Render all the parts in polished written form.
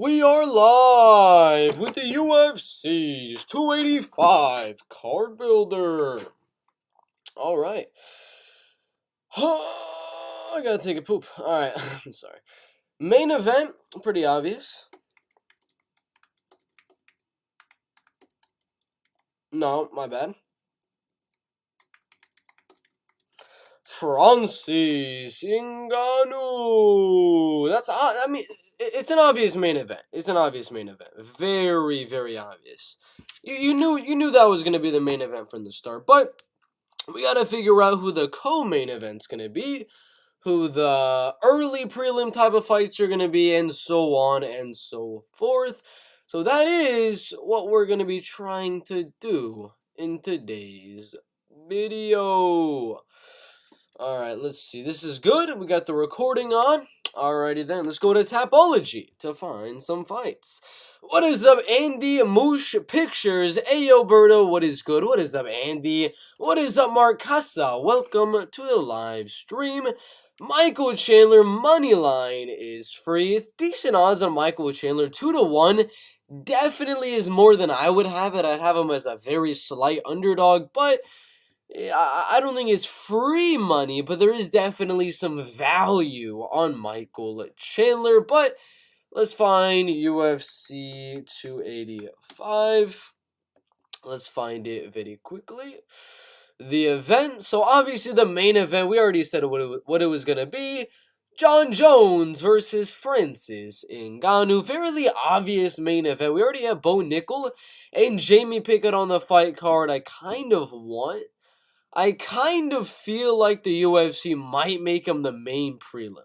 We are live with the UFC's 285 card builder. All right. I gotta take a poop. All right. I'm sorry. Main event, pretty obvious. No, my bad. Francis Ngannou. It's an obvious main event. It's an obvious main event. Very, very obvious. You knew that was gonna be the main event from the start, but we gotta figure out who the co-main event's gonna be, who the early prelim type of fights are gonna be, and so on and so forth. So that is what we're gonna be trying to do in today's video. Alright, let's see. This is good. We got the recording on. Alrighty then, let's go to Tapology to find some fights. What is up, Andy Moosh Pictures? Ayo, Berto, what is good? What is up, Andy? What is up, Mark Casa? Welcome to the live stream. Michael Chandler Moneyline is free. It's decent odds on Michael Chandler, 2-1. Definitely is more than I would have it. I'd have him as a very slight underdog, but I don't think it's free money, but there is definitely some value on Michael Chandler. But let's find UFC 285. Let's find it very quickly. The event. So obviously the main event, we already said what it was going to be. Jon Jones versus Francis Ngannou. Fairly obvious main event. We already have Bo Nickel and Jamie Pickett on the fight card. I kind of feel like the UFC might make him the main prelim.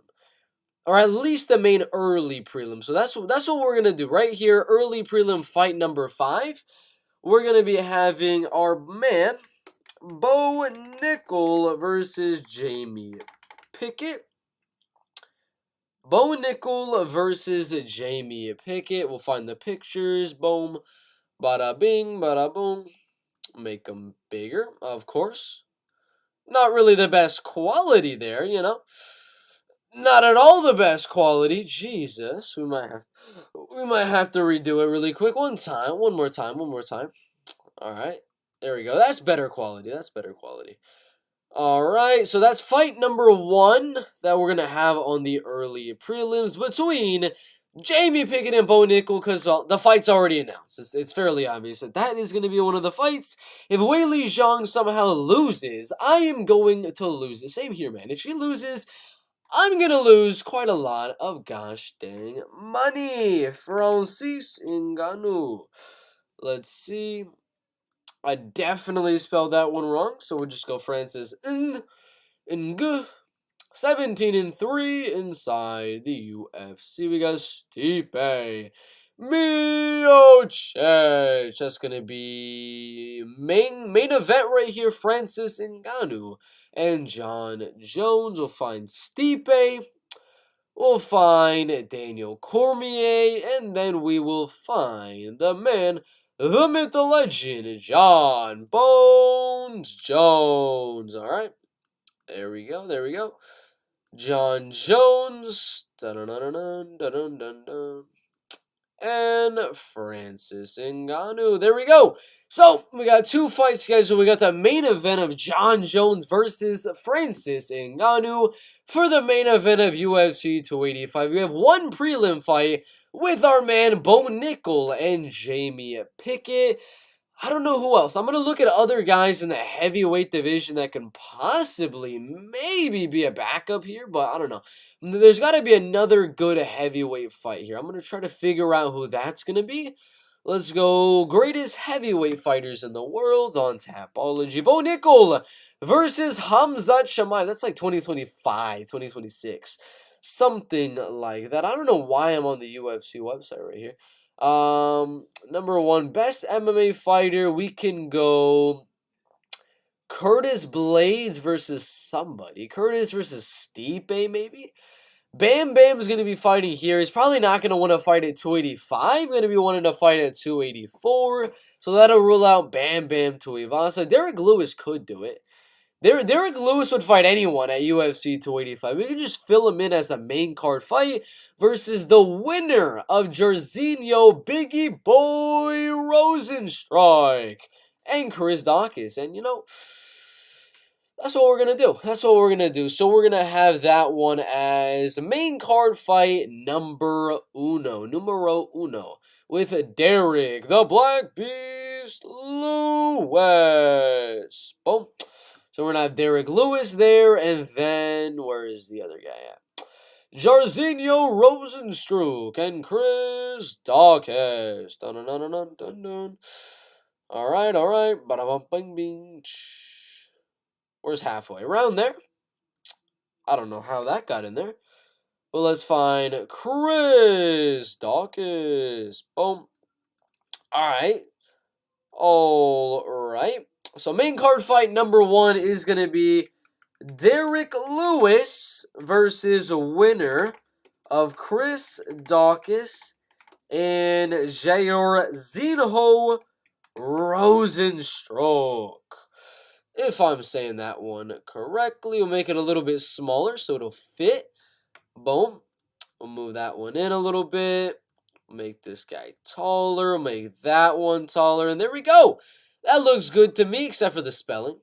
Or at least the main early prelim. So that's what we're going to do right here. Early prelim fight number 5. We're going to be having our man, Bo Nickel versus Jamie Pickett. Bo Nickel versus Jamie Pickett. We'll find the pictures. Boom. Bada bing, bada boom. Make them bigger, of course. Not really the best quality there, you know. Not at all the best quality. Jesus, we might have to redo it really quick. One more time. All right, there we go. That's better quality. All right, so that's fight number 1 that we're gonna have on the early prelims between Jamie Pickett and Bo Nickel, because the fight's already announced. It's fairly obvious that is going to be one of the fights. If Weili Zhang somehow loses, I am going to lose it. Same here, man. If she loses, I'm going to lose quite a lot of gosh dang money. Francis Ngannou. Let's see. I definitely spelled that one wrong, so we'll just go Francis Ng. 17-3 inside the UFC. We got Stipe Miocic. That's gonna be main event right here. Francis Ngannou and Jon Jones. We'll find Stipe. We'll find Daniel Cormier, and then we will find the man, the myth, the legend, Jon Bones Jones. All right, there we go. Jon Jones, and Francis Ngannou. There we go. So, we got 2 fights scheduled. We got the main event of Jon Jones versus Francis Ngannou for the main event of UFC 285. We have 1 prelim fight with our man Bo Nickel and Jamie Pickett. I don't know who else. I'm going to look at other guys in the heavyweight division that can possibly maybe be a backup here, but I don't know. There's got to be another good heavyweight fight here. I'm going to try to figure out who that's going to be. Let's go greatest heavyweight fighters in the world on Tapology. Bo Nickel versus Khamzat Chimaev. That's like 2025, 2026. Something like that. I don't know why I'm on the UFC website right here. Number 1, best MMA fighter. We can go Curtis Blades versus somebody. Curtis versus Stipe, maybe? Bam Bam's going to be fighting here. He's probably not going to want to fight at 285. Going to be wanting to fight at 284. So that'll rule out Bam Bam Tuivasa. Derek Lewis could do it. Derek Lewis would fight anyone at UFC 285. We could just fill him in as a main card fight versus the winner of Jairzinho Biggie Boy Rosenstrike and Chris Dawkins. And that's what we're gonna do. That's what we're gonna do. So we're gonna have that one as main card fight numero uno, with Derek the Black Beast Lewis. Boom. So we're gonna have Derek Lewis there, and then where is the other guy at? Jairzinho Rosenstruck and Chris Dawkins. Dun dun dun dun dun dun. All right. Bing bing. Where's halfway? Around there. I don't know how that got in there. But let's find Chris Dawkins. Boom. All right. So main card fight number 1 is going to be Derek Lewis versus winner of Chris Dawkins and Jairzinho Rosenstruck. If I'm saying that one correctly, we'll make it a little bit smaller so it'll fit. Boom. We'll move that one in a little bit. Make this guy taller. Make that one taller. And there we go. That looks good to me, except for the spelling.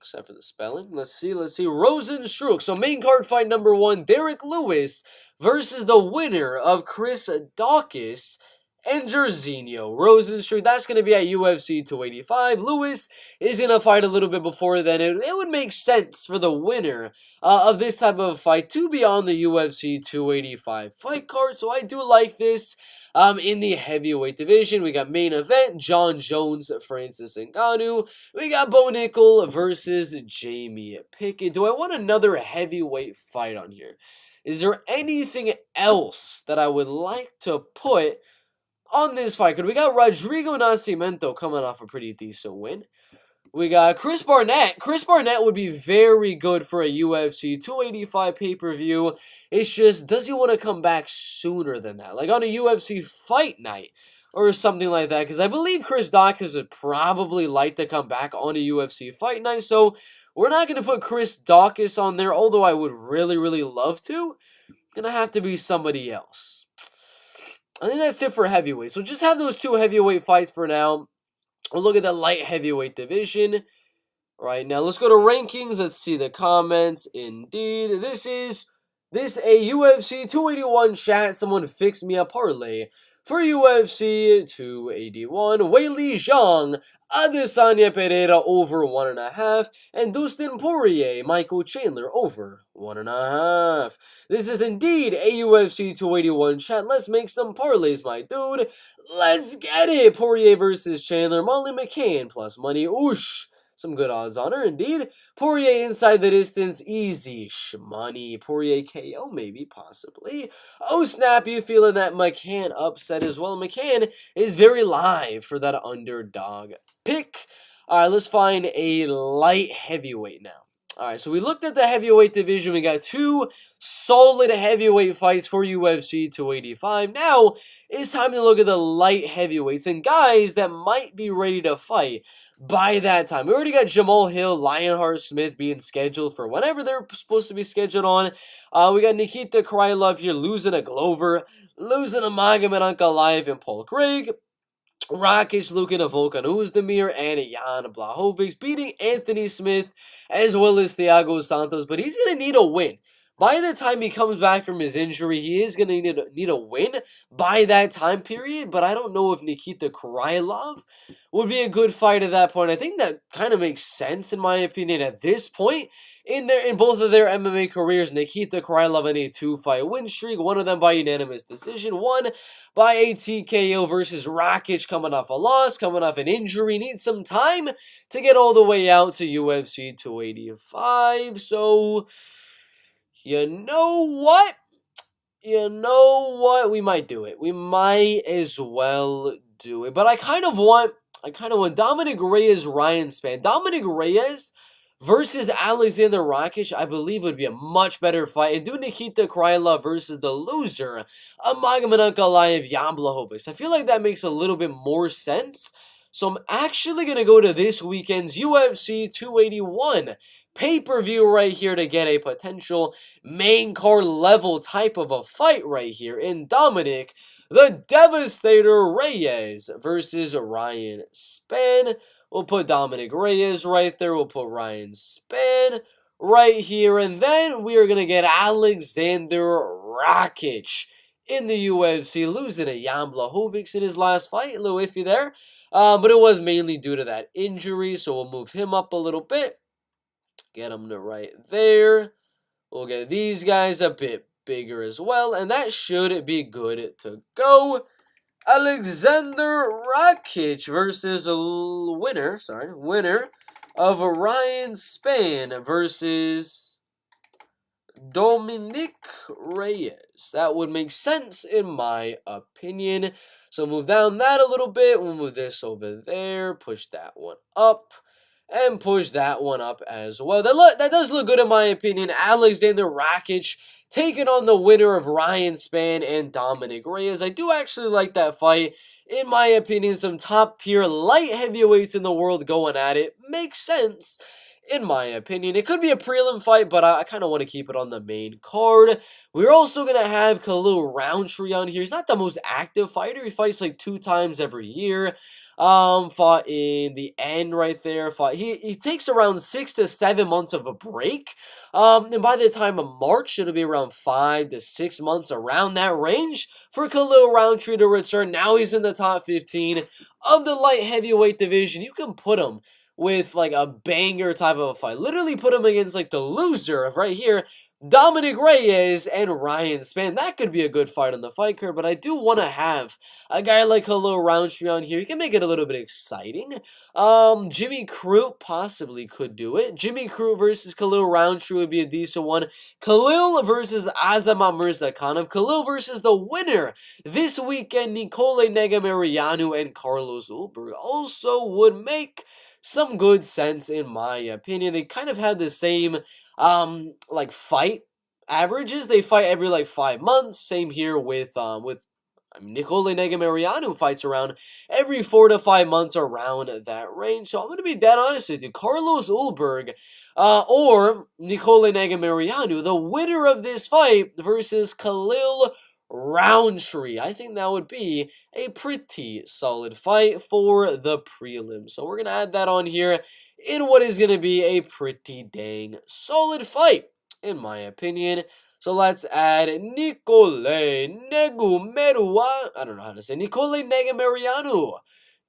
Let's see. Rosenstruck. So main card fight number 1, Derek Lewis versus the winner of Chris Dawkins and Jairzinho Rosenstruck. That's going to be at UFC 285. Lewis is going to fight a little bit before then. It would make sense for the winner of this type of fight to be on the UFC 285 fight card. So I do like this. In the heavyweight division, we got main event, John Jones, Francis Ngannou. We got Bo Nickel versus Jamie Pickett. Do I want another heavyweight fight on here? Is there anything else that I would like to put on this fight card? We got Rodrigo Nascimento coming off a pretty decent win. We got Chris Barnett. Chris Barnett would be very good for a UFC 285 pay-per-view. It's just, does he want to come back sooner than that? Like on a UFC fight night or something like that? Because I believe Chris Dawkins would probably like to come back on a UFC fight night. So we're not going to put Chris Dawkins on there, although I would really, really love to. Going to have to be somebody else. I think that's it for heavyweight. So just have those 2 heavyweight fights for now. We'll look at the light heavyweight division. Right now, let's go to rankings. Let's see the comments. Indeed, this a UFC 281 chat. Someone fixed me a parlay for UFC 281. Weili Zhang, Adesanya Pereira over 1.5, and Dustin Poirier, Michael Chandler over 1.5. This is indeed a UFC 281 chat. Let's make some parlays, my dude. Let's get it. Poirier versus Chandler, Molly McCann plus money. Oosh. Some good odds on her, indeed. Poirier inside the distance, easy shmoney. Poirier KO, maybe, possibly. Oh, snap, you feeling that McCann upset as well. McCann is very live for that underdog pick. All right, let's find a light heavyweight now. All right, so we looked at the heavyweight division. We got 2 solid heavyweight fights for UFC 285. Now, it's time to look at the light heavyweights and guys that might be ready to fight by that time. We already got Jamal Hill, Lionheart Smith being scheduled for whenever they're supposed to be scheduled on. We got Nikita Krylov here losing a Glover, losing a Magomed Ankalaev and Paul Craig. Rakic, Lukin, Volkan Oezdemir, and Jan Blachowicz beating Anthony Smith as well as Thiago Santos, but he's going to need a win. By the time he comes back from his injury, he is going to need a win by that time period, but I don't know if Nikita Krylov would be a good fight at that point. I think that kind of makes sense, in my opinion, at this point in both of their MMA careers. Nikita Krylov in a 2-fight win streak, one of them by unanimous decision, one by a TKO versus Rakic coming off a loss, coming off an injury, needs some time to get all the way out to UFC 285, so you know what? We might do it. We might as well do it. But I kind of want Dominic Reyes, Ryan Spann. Dominic Reyes versus Alexander Rakic, I believe, would be a much better fight. And do Nikita Krylov versus the loser of Magomed Ankalaev, Jan Blachowicz. I feel like that makes a little bit more sense. So I'm actually going to go to this weekend's UFC 281 pay-per-view right here to get a potential main card level type of a fight right here in Dominic the Devastator Reyes versus Ryan Spann. We'll put Dominic Reyes right there. We'll put Ryan Spann right here. And then we are going to get Alexander Rakic in the UFC, losing to Jan Blachowicz in his last fight. A little iffy there. But it was mainly due to that injury, so we'll move him up a little bit. Get him to right there. We'll get these guys a bit bigger as well, and that should be good to go. Alexander Rakic versus winner of Ryan Spann versus Dominic Reyes. That would make sense in my opinion. So move down that a little bit. We'll move this over there. Push that one up. And push that one up as well. That does look good in my opinion. Alexander Rakic taking on the winner of Ryan Spann and Dominic Reyes. I do actually like that fight. In my opinion, some top tier light heavyweights in the world going at it. Makes sense. In my opinion, it could be a prelim fight, but I kind of want to keep it on the main card. We're also going to have Khalil Roundtree on here. He's not the most active fighter. He fights like 2 times every year. Fought in the end right there. He takes around 6 to 7 months of a break. And by the time of March, it'll be around 5 to 6 months, around that range for Khalil Roundtree to return. Now he's in the top 15 of the light heavyweight division. You can put him with like a banger type of a fight. Literally put him against like the loser of right here, Dominic Reyes and Ryan Spann. That could be a good fight on the fight card, but I do want to have a guy like Khalil Roundtree on here. He can make it a little bit exciting. Jimmy Crute possibly could do it. Jimmy Crute versus Khalil Roundtree would be a decent one. Khalil versus Azamat Murzakanov. Khalil versus the winner this weekend, Nicole Negumereanu and Carlos Ulberg, also would make some good sense in my opinion. They kind of had the same like fight averages. They fight every like 5 months. Same here with Nicole Negumereanu fights around every 4 to 5 months, around that range. So I'm gonna be dead honest with you. Carlos Ulberg or Nicole Negumereanu, the winner of this fight versus Khalil Roundtree. I think that would be a pretty solid fight for the prelim. So we're going to add that on here in what is going to be a pretty dang solid fight, in my opinion. So let's add Nicole Negumereanu. I don't know how to say Nicole Negumereanu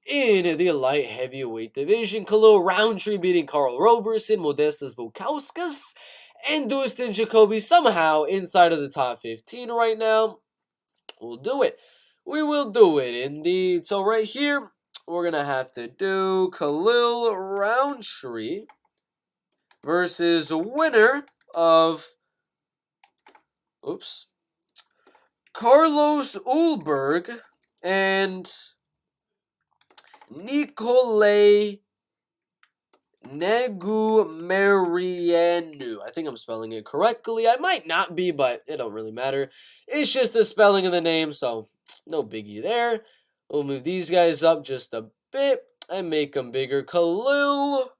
in the light heavyweight division. Khalil Roundtree beating Carl Roberson, Modestas Bukauskas, and Dustin Jacoby somehow inside of the top 15 right now. We'll do it. We will do it indeed. So right here, we're going to have to do Khalil Roundtree versus winner of Carlos Ulberg and Nicole Negumereanu. I think I'm spelling it correctly. I might not be, but it don't really matter. It's just the spelling of the name, so no biggie there. We'll move these guys up just a bit and make them bigger. Khalil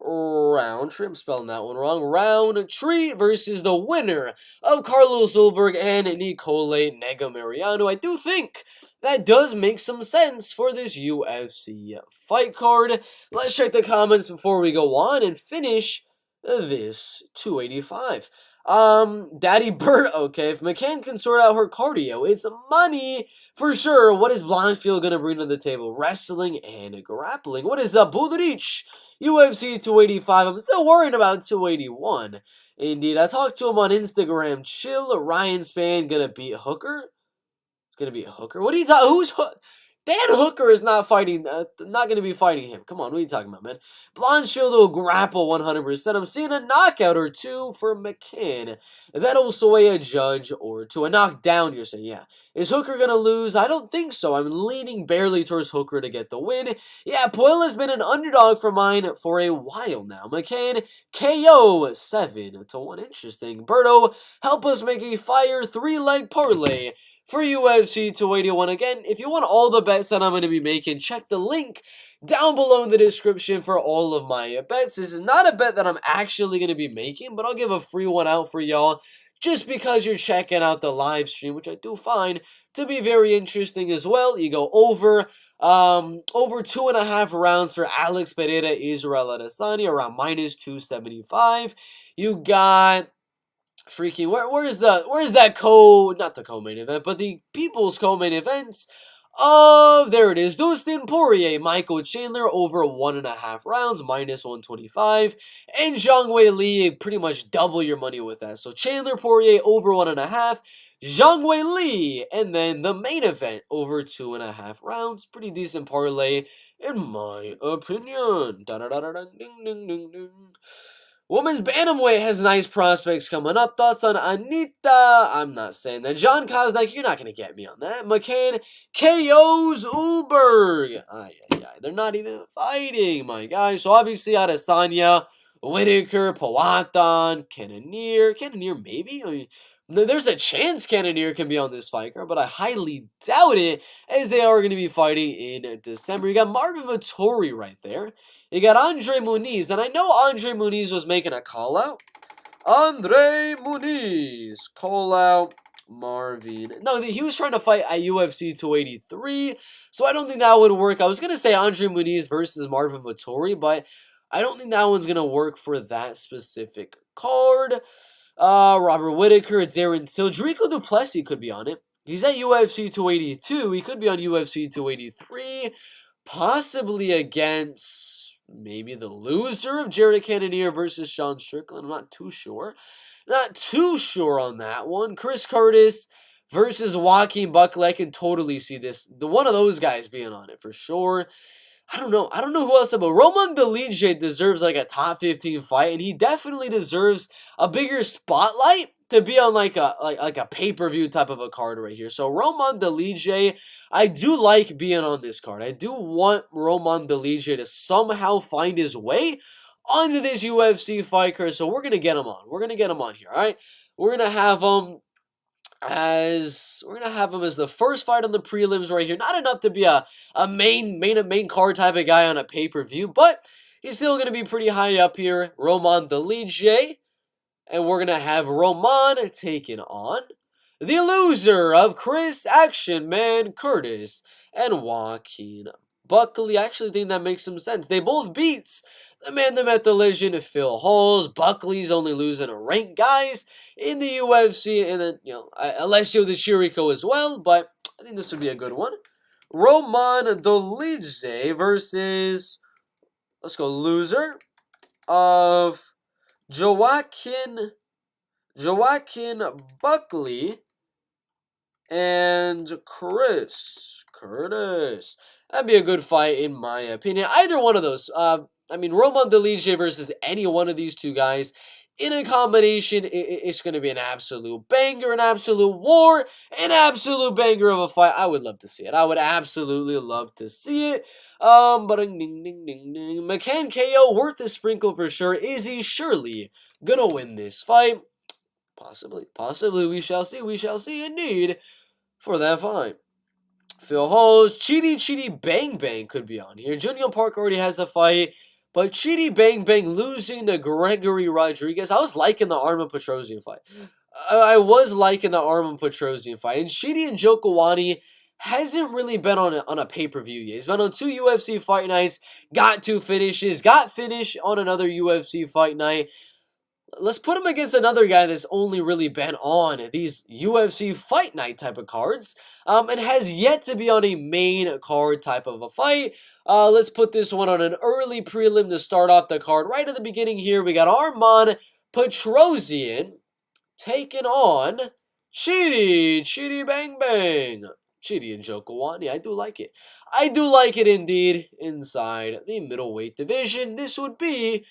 Roundtree, I'm spelling that one wrong. Roundtree versus the winner of Carlos Ulberg and Nicole Negumereanu. I do think that does make some sense for this UFC fight card. Let's check the comments before we go on and finish this 285. Daddy Bert, okay, if McCann can sort out her cardio, it's money for sure. What is Blanchfield going to bring to the table? Wrestling and grappling. What is up, Budrich? UFC 285. I'm still worrying about 281. Indeed, I talked to him on Instagram. Chill. Ryan Spann gonna beat Hooker? Gonna be a Hooker? What are you talking? Dan Hooker is not fighting. Not gonna be fighting him. Come on, what are you talking about, man? Blanchfield will grapple 100%. I'm seeing a knockout or two for McCann. That'll sway a judge or two. A knockdown, you're saying? Yeah. Is Hooker gonna lose? I don't think so. I'm leaning barely towards Hooker to get the win. Yeah, Puel has been an underdog for mine for a while now. McCann KO 7-1. Interesting. Berto, help us make a fire 3-leg parlay for UFC 281. Again, if you want all the bets that I'm going to be making, check the link down below in the description for all of my bets. This is not a bet that I'm actually going to be making, but I'll give a free one out for y'all just because you're checking out the live stream, which I do find to be very interesting as well. You go over 2.5 rounds for Alex Pereira, Israel Adesanya, around minus 275. You got freaking where's that not the co-main event, but the people's co-main events of, there it is, Dustin Poirier, Michael Chandler over 1.5 rounds, minus 125, and Zhang Wei Li, pretty much double your money with that. So Chandler Poirier over 1.5, Zhang Wei Li, and then the main event over 2.5 rounds. Pretty decent parlay, in my opinion. Ding, ding, ding, ding. Women's bantamweight has nice prospects coming up. Thoughts on Anita? I'm not saying that. John Kosnick, you're not going to get me on that. McCann KOs Ulberg. They're not even fighting, my guys. So obviously Adesanya, Whitaker, Powhatan, Cannonier. Cannonier, maybe? I mean, there's a chance Cannonier can be on this fight card, but I highly doubt it, as they are going to be fighting in December. You got Marvin Vettori right there. You got Andre Muniz, and I know Andre Muniz was making a call-out. Andre Muniz, call-out Marvin. No, he was trying to fight at UFC 283, so I don't think that would work. I was going to say Andre Muniz versus Marvin Vettori, but I don't think that one's going to work for that specific card. Robert Whitaker, Darren Till, Jericho Duplessis could be on it. He's at UFC 282. He could be on UFC 283, possibly against maybe the loser of Jared Cannonier versus Sean Strickland. I'm not too sure. Not too sure on that one. Chris Curtis versus Joaquin Buckley. I can totally see one of those guys being on it for sure. I don't know who else, but Roman Dolidze deserves like a top 15 fight, and he definitely deserves a bigger spotlight to be on like a pay-per-view type of a card right here. So Roman Dolidze, I do like being on this card. I do want Roman Dolidze to somehow find his way onto this UFC fight card. So we're gonna get him on. We're gonna get him on here. All right, we're gonna have him as the first fight on the prelims right here. Not enough to be a main card type of guy on a pay-per-view, but he's still going to be pretty high up here. Roman Dolidze. And we're going to have Roman taking on the loser of Chris Action Man Curtis and Joaquin Buckley. I actually think that makes some sense. They both beat the man that met the legend, Phil Halls. Buckley's only losing a ranked guys in the UFC. And then, Alessio Di Chirico as well. But I think this would be a good one. Roman Dolidze versus, let's go, loser of Joaquin Buckley and Chris Curtis. That'd be a good fight in my opinion. Either one of those. Roman Dolidze versus any one of these two guys in a combination, it's going to be an absolute banger, an absolute war, an absolute banger of a fight. I would love to see it. I would absolutely love to see it. But ding, ding, ding, ding. McCann KO worth the sprinkle for sure. Is he surely gonna win this fight? Possibly. We shall see indeed for that fight. Phil Halls, Chidi Bang Bang could be on here. Junior Park already has a fight, but Chidi Bang Bang losing to Gregory Rodriguez. I was liking the Armin Petrosian fight. And Chidi and Jokawani hasn't really been on a pay-per-view yet. He's been on 2 UFC fight nights, got 2 finishes, got finished on another UFC fight night. Let's put him against another guy that's only really been on these UFC fight night type of cards, and has yet to be on a main card type of a fight. Let's put this one on an early prelim to start off the card. Right at the beginning here, we got Arman Petrosian taking on Chidi Bang Bang. Chidi and Jokawani. I do like it. I do like it indeed. Inside the middleweight division, this would be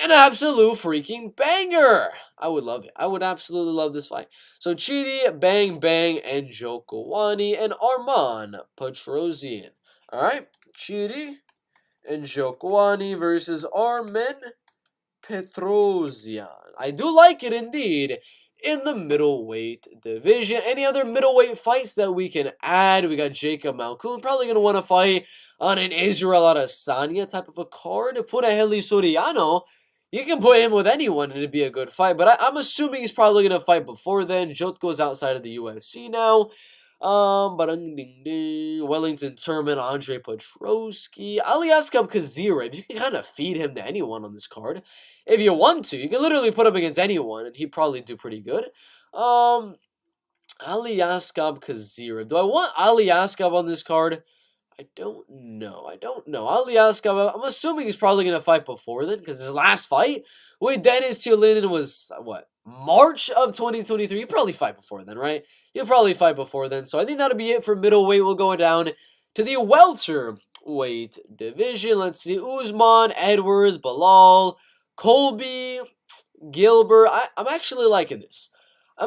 an absolute freaking banger. I would love it. I would absolutely love this fight. So Chidi, Bang Bang, and Jokawani, and Arman Petrosian. Alright, Chidi and Jokawani versus Arman Petrosian. I do like it indeed. in the middleweight division. Any other middleweight fights that we can add? We got Jacob Malkoun probably going to want to fight on an Israel Adesanya type of a card. Put a Heli Soriano. You can put him with anyone and it'd be a good fight, but I'm assuming he's probably going to fight before then. Jotko's outside of the UFC now. Wellington Turman, Andre Petrosky, Aliaskab Kazira. You can kind of feed him to anyone on this card. If you want to, you can literally put him against anyone and he'd probably do pretty good. Aliaskab Kazira. Do I want Aliaskab on this card? I don't know. Aliaskab, I'm assuming he's probably going to fight before then, because his last fight with Dennis Tiolinen was, what, March of 2023? He'll probably fight before then, right? He'll probably fight before then. So I think that'll be it for middleweight. We'll go down to the welterweight division. Let's see. Usman, Edwards, Bilal, Colby, Gilbert. I'm actually liking this. A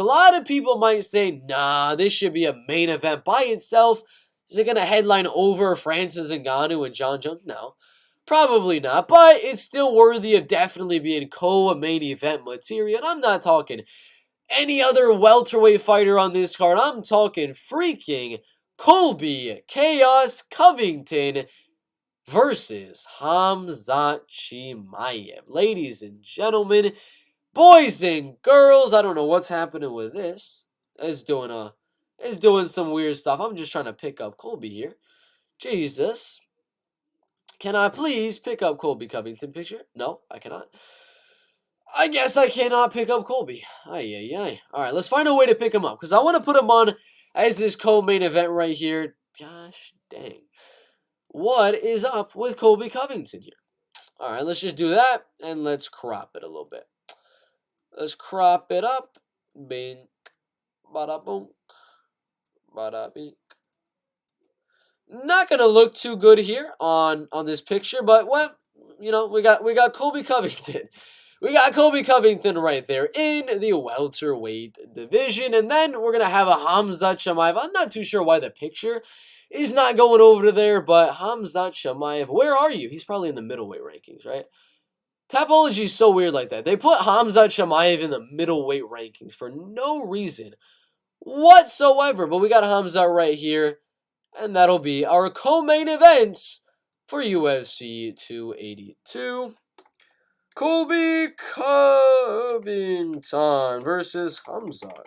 lot of people might say, nah, this should be a main event by itself. Is it going to headline over Francis Ngannou and John Jones? No, probably not. But it's still worthy of definitely being co-main event material. And I'm not talking any other welterweight fighter on this card. I'm talking freaking Colby Chaos Covington versus Khamzat Chimaev. Ladies and gentlemen, boys and girls, I don't know what's happening with this. It's doing some weird stuff. I'm just trying to pick up Colby here. Jesus. Can I please pick up Colby Covington picture? No, I cannot. I guess I cannot pick up Colby. Ay. Alright, let's find a way to pick him up, because I want to put him on as this co-main event right here. Gosh dang. What is up with Colby Covington here? Alright, let's just do that, and let's crop it a little bit. Let's crop it up. Bink. Bada boom. Bada bink. Not gonna look too good here on this picture, but what, you know, we got Colby Covington. We got Colby Covington right there in the welterweight division, and then we're gonna have a Khamzat Chimaev. I'm not too sure why the picture is not going over to there, but Khamzat Chimaev, where are you? He's probably in the middleweight rankings, right? Tapology is so weird like that. They put Khamzat Chimaev in the middleweight rankings for no reason whatsoever, but we got Khamzat right here. And that'll be our co-main events for UFC 282. Colby Covington versus Khamzat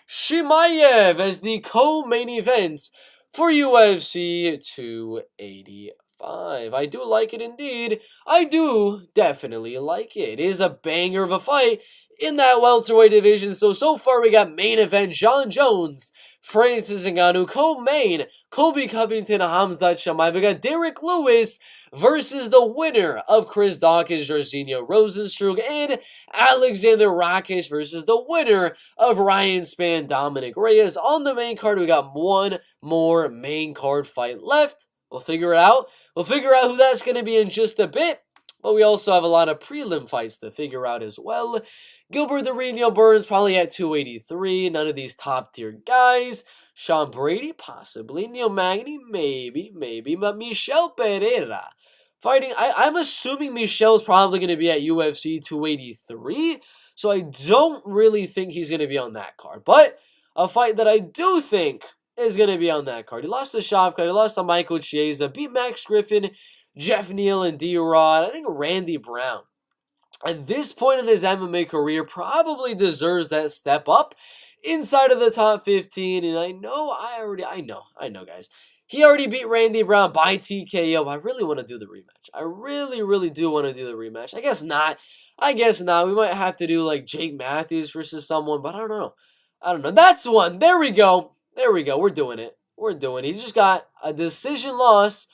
Chimaev as the co-main events for UFC 285. I do like it indeed. I do definitely like it. It is a banger of a fight in that welterweight division. So far we got main event John Jones, Francis Ngannou, co-main Colby Covington, Khamzat Chimaev. We got Derek Lewis versus the winner of Chris Dawkins, Jairzinho Rosenstruck, and Alexander Rakic versus the winner of Ryan Spann, Dominic Reyes. On the main card, we got one more main card fight left. We'll figure it out. We'll figure out who that's going to be in just a bit. But we also have a lot of prelim fights to figure out as well. Gilbert Arenio Burns probably at 283. None of these top tier guys. Sean Brady, possibly. Neil Magny, maybe. But Michel Pereira fighting. I'm assuming Michel's probably going to be at UFC 283. So I don't really think he's going to be on that card. But a fight that I do think is going to be on that card. He lost to Shavkat. He lost to Michael Chiesa. Beat Max Griffin, Jeff Neal, and D-Rod. I think Randy Brown, at this point in his MMA career, probably deserves that step up inside of the top 15. And I know, guys. He already beat Randy Brown by TKO. I really want to do the rematch. I really do want to do the rematch. I guess not. We might have to do like Jake Matthews versus someone, but I don't know. That's one. There we go. We're doing it. He just got a decision loss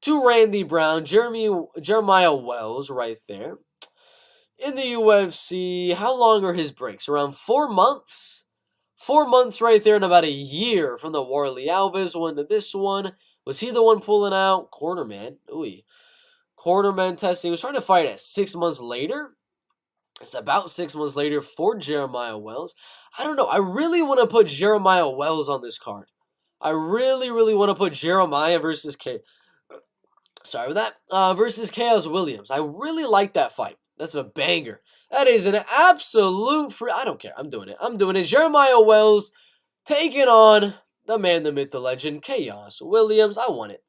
to Randy Brown. Jeremiah Wells right there. In the UFC, how long are his breaks? Around 4 months? 4 months right there, and about a year from the Warley Alves one to this one. Was he the one pulling out? Cornerman. Cornerman testing. He was trying to fight at 6 months later. It's about 6 months later for Jeremiah Wells. I don't know. I really want to put Jeremiah Wells on this card. I really want to put Jeremiah versus versus Chaos Williams. I really like that fight. That's a banger. That is an absolute free. I don't care. I'm doing it. I'm doing it. Jeremiah Wells taking on the man, the myth, the legend, Chaos Williams. I want it.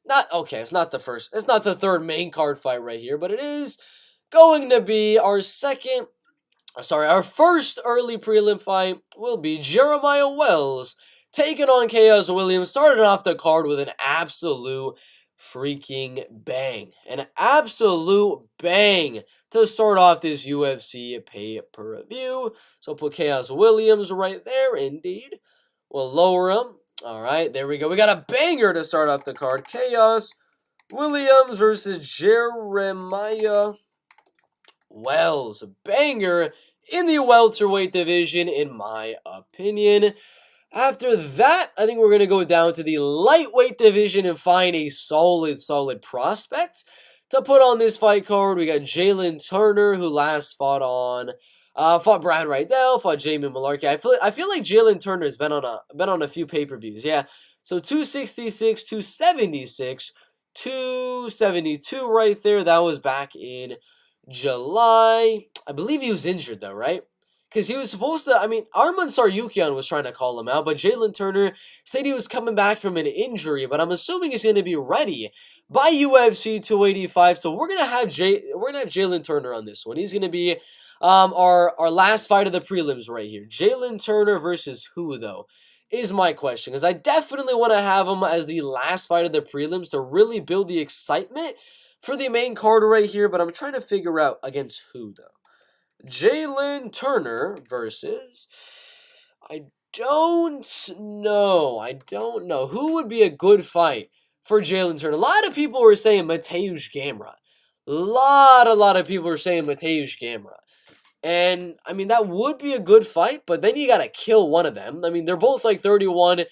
Not okay. It's not the first. It's not the third main card fight right here, but it is going to be our first early prelim fight will be Jeremiah Wells taking on Chaos Williams. Started off the card with an absolute freaking bang. An absolute bang to start off this UFC pay-per-view. So put Chaos Williams right there, indeed. We'll lower him. All right, there we go. We got a banger to start off the card. Chaos Williams versus Jeremiah Wells. A banger in the welterweight division, in my opinion. After that, I think we're going to go down to the lightweight division and find a solid prospect to put on this fight card. We got Jalen Turner, who last fought Brad Rydell, fought Jamie Malarkey. I feel like Jalen Turner has been on a few pay-per-views. Yeah, so 266, 276, 272 right there. That was back in July. I believe he was injured though, right? Because he was supposed to, Arman Saryukian was trying to call him out, but Jalen Turner said he was coming back from an injury, but I'm assuming he's going to be ready by UFC 285. So we're going to have Jalen Turner on this one. He's going to be our last fight of the prelims right here. Jalen Turner versus who, though, is my question. Because I definitely want to have him as the last fight of the prelims to really build the excitement for the main card right here, but I'm trying to figure out against who, though. Jalen Turner versus... I don't know. Who would be a good fight for Jalen Turner? A lot of people were saying Mateusz Gamrot. A lot of people were saying Mateusz Gamrot. And, that would be a good fight, but then you gotta kill one of them. They're both like 31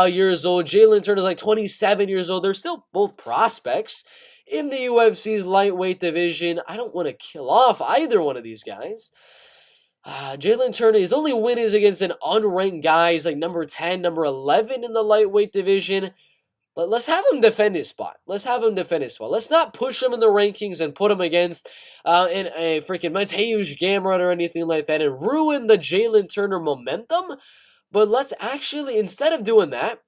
years old. Jalen Turner's like 27 years old. They're still both prospects in the UFC's lightweight division. I don't want to kill off either one of these guys. Jalen Turner, his only win is against an unranked guy. He's like number 10, number 11 in the lightweight division. Let's have him defend his spot. Let's not push him in the rankings and put him against in a freaking Mateusz Gamrot or anything like that and ruin the Jalen Turner momentum. But let's actually, instead of doing that,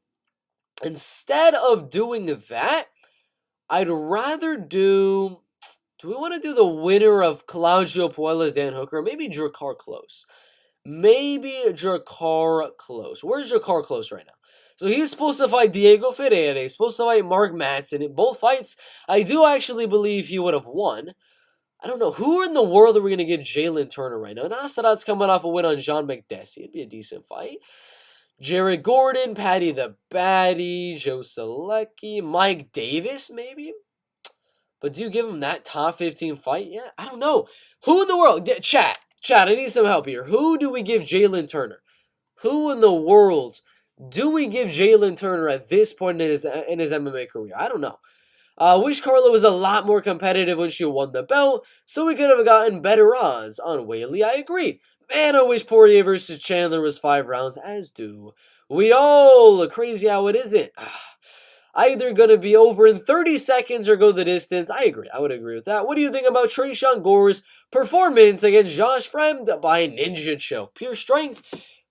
I'd rather do we want to do the winner of Claudio Puelles, Dan Hooker, or maybe Drakkar Close? Where's Drakkar Close right now? So he's supposed to fight Diego Ferreira. He's supposed to fight Mark Madsen. In both fights, I do actually believe he would have won. I don't know. Who in the world are we going to give Jalen Turner right now? Nasrat's coming off a win on Jean McDessie. It'd be a decent fight. Jared Gordon, Patty the Batty, Joe Selecki, Mike Davis, maybe? But do you give him that top 15 fight? Yeah, I don't know. Who in the world? Chat, I need some help here. Who do we give Jalen Turner? Who in the world do we give Jalen Turner at this point in his MMA career? I don't know. Wish Carla was a lot more competitive when she won the belt, so we could have gotten better odds on Whaley. I agree. Man, I wish Poirier versus Chandler was 5 rounds, as do we all. Crazy how it isn't. Either going to be over in 30 seconds or go the distance. I agree. I would agree with that. What do you think about Tresean Gore's performance against Josh Fremd by Ninja Choke? Pure strength,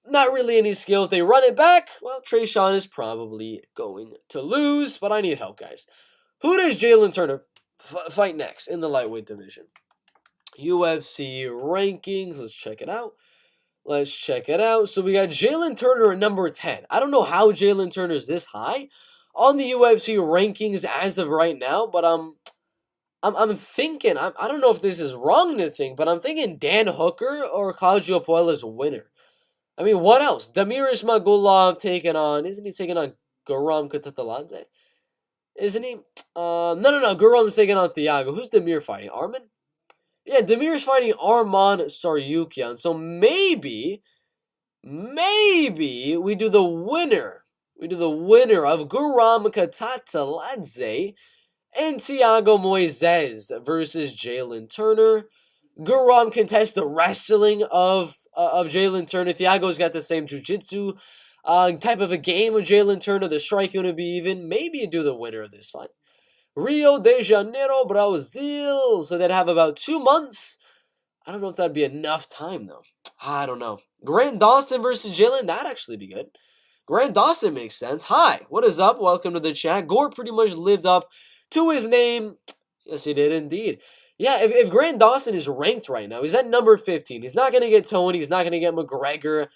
not really any skill. If they run it back, well, Tresean is probably going to lose, but I need help, guys. Who does Jalen Turner fight next in the lightweight division? UFC rankings. Let's check it out. So we got Jalen Turner at number 10. I don't know how Jalen Turner's this high on the UFC rankings as of right now, but I'm thinking, I don't know if this is wrong to think, but I'm thinking Dan Hooker or Claudio Puelles winner. What else? Damir Ismagulov isn't he taking on Guram Kutateladze? Isn't he? No. Guram's taking on Thiago. Who's Damir fighting? Arman? Yeah, Damir's fighting Arman Saryukian. So maybe we do the winner. We do the winner of Guram Kutateladze and Thiago Moises versus Jalen Turner. Guram contests the wrestling of Jalen Turner. Thiago's got the same jiu-jitsu type of a game of Jalen Turner. The strike going to be even. Maybe you do the winner of this fight. Rio de Janeiro, Brazil. So they'd have about 2 months. I don't know if that'd be enough time, though. I don't know. Grant Dawson versus Jalen, that'd actually be good. Grant Dawson makes sense. Hi, what is up? Welcome to the chat. Gore pretty much lived up to his name. Yes, he did indeed. Yeah, if Grant Dawson is ranked right now, he's at number 15. He's not going to get Tony. He's not going to get McGregor.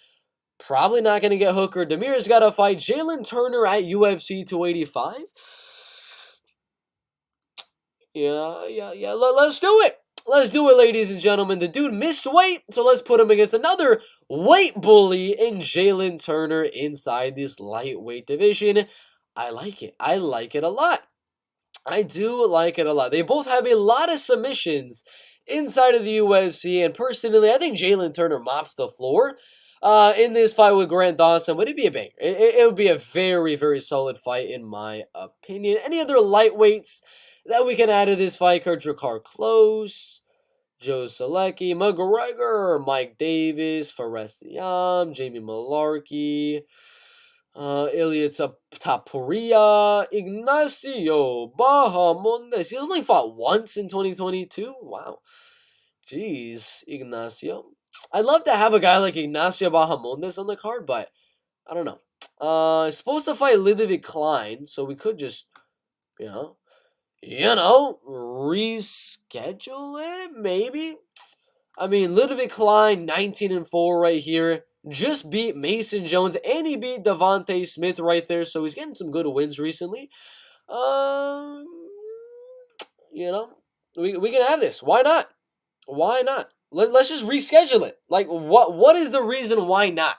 Probably not going to get Hooker. Demir's got to fight Jalen Turner at UFC 285. Yeah. Let's do it. Let's do it, ladies and gentlemen. The dude missed weight, so let's put him against another weight bully in Jalen Turner inside this lightweight division. I like it. I like it a lot. I do like it a lot. They both have a lot of submissions inside of the UFC, and personally, I think Jalen Turner mops the floor in this fight with Grant Dawson, but it'd be a banger. It would be a very, very solid fight in my opinion. Any other lightweights that we can add to this fight? Drakkar Close, Joe Selecki, McGregor, Mike Davis, Fares Siam, Jamie Malarkey, Ilya Taporia, Ignacio Bahamondes. He only fought once in 2022. Wow. Jeez, Ignacio. I'd love to have a guy like Ignacio Bahamondes on the card, but I don't know. He's supposed to fight Ludovic Klein, so we could just, reschedule it, maybe? I mean, Ludovic Klein, 19-4 right here. Just beat Mason Jones, and he beat Devontae Smith right there, so he's getting some good wins recently. We can have this. Why not? Why not? Let's just reschedule it. Like, what is the reason why not?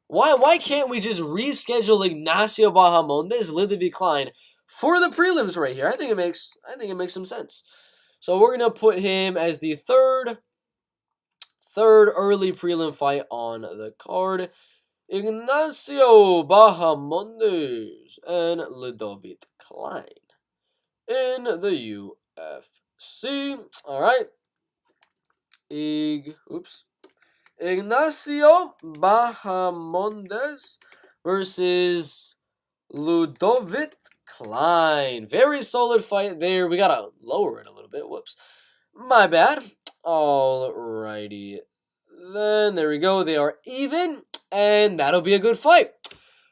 Why can't we just reschedule Ignacio Bahamondes, Ludovic Klein for the prelims right here? I think it makes some sense. So we're gonna put him as the third early prelim fight on the card. Ignacio Bahamondes and Ludovic Klein in the UFC. All right. Ignacio Bahamondes versus Ludovic Klein. Very solid fight there. We gotta lower it a little bit. Whoops. My bad. Alrighty. Then there we go. They are even, and that'll be a good fight.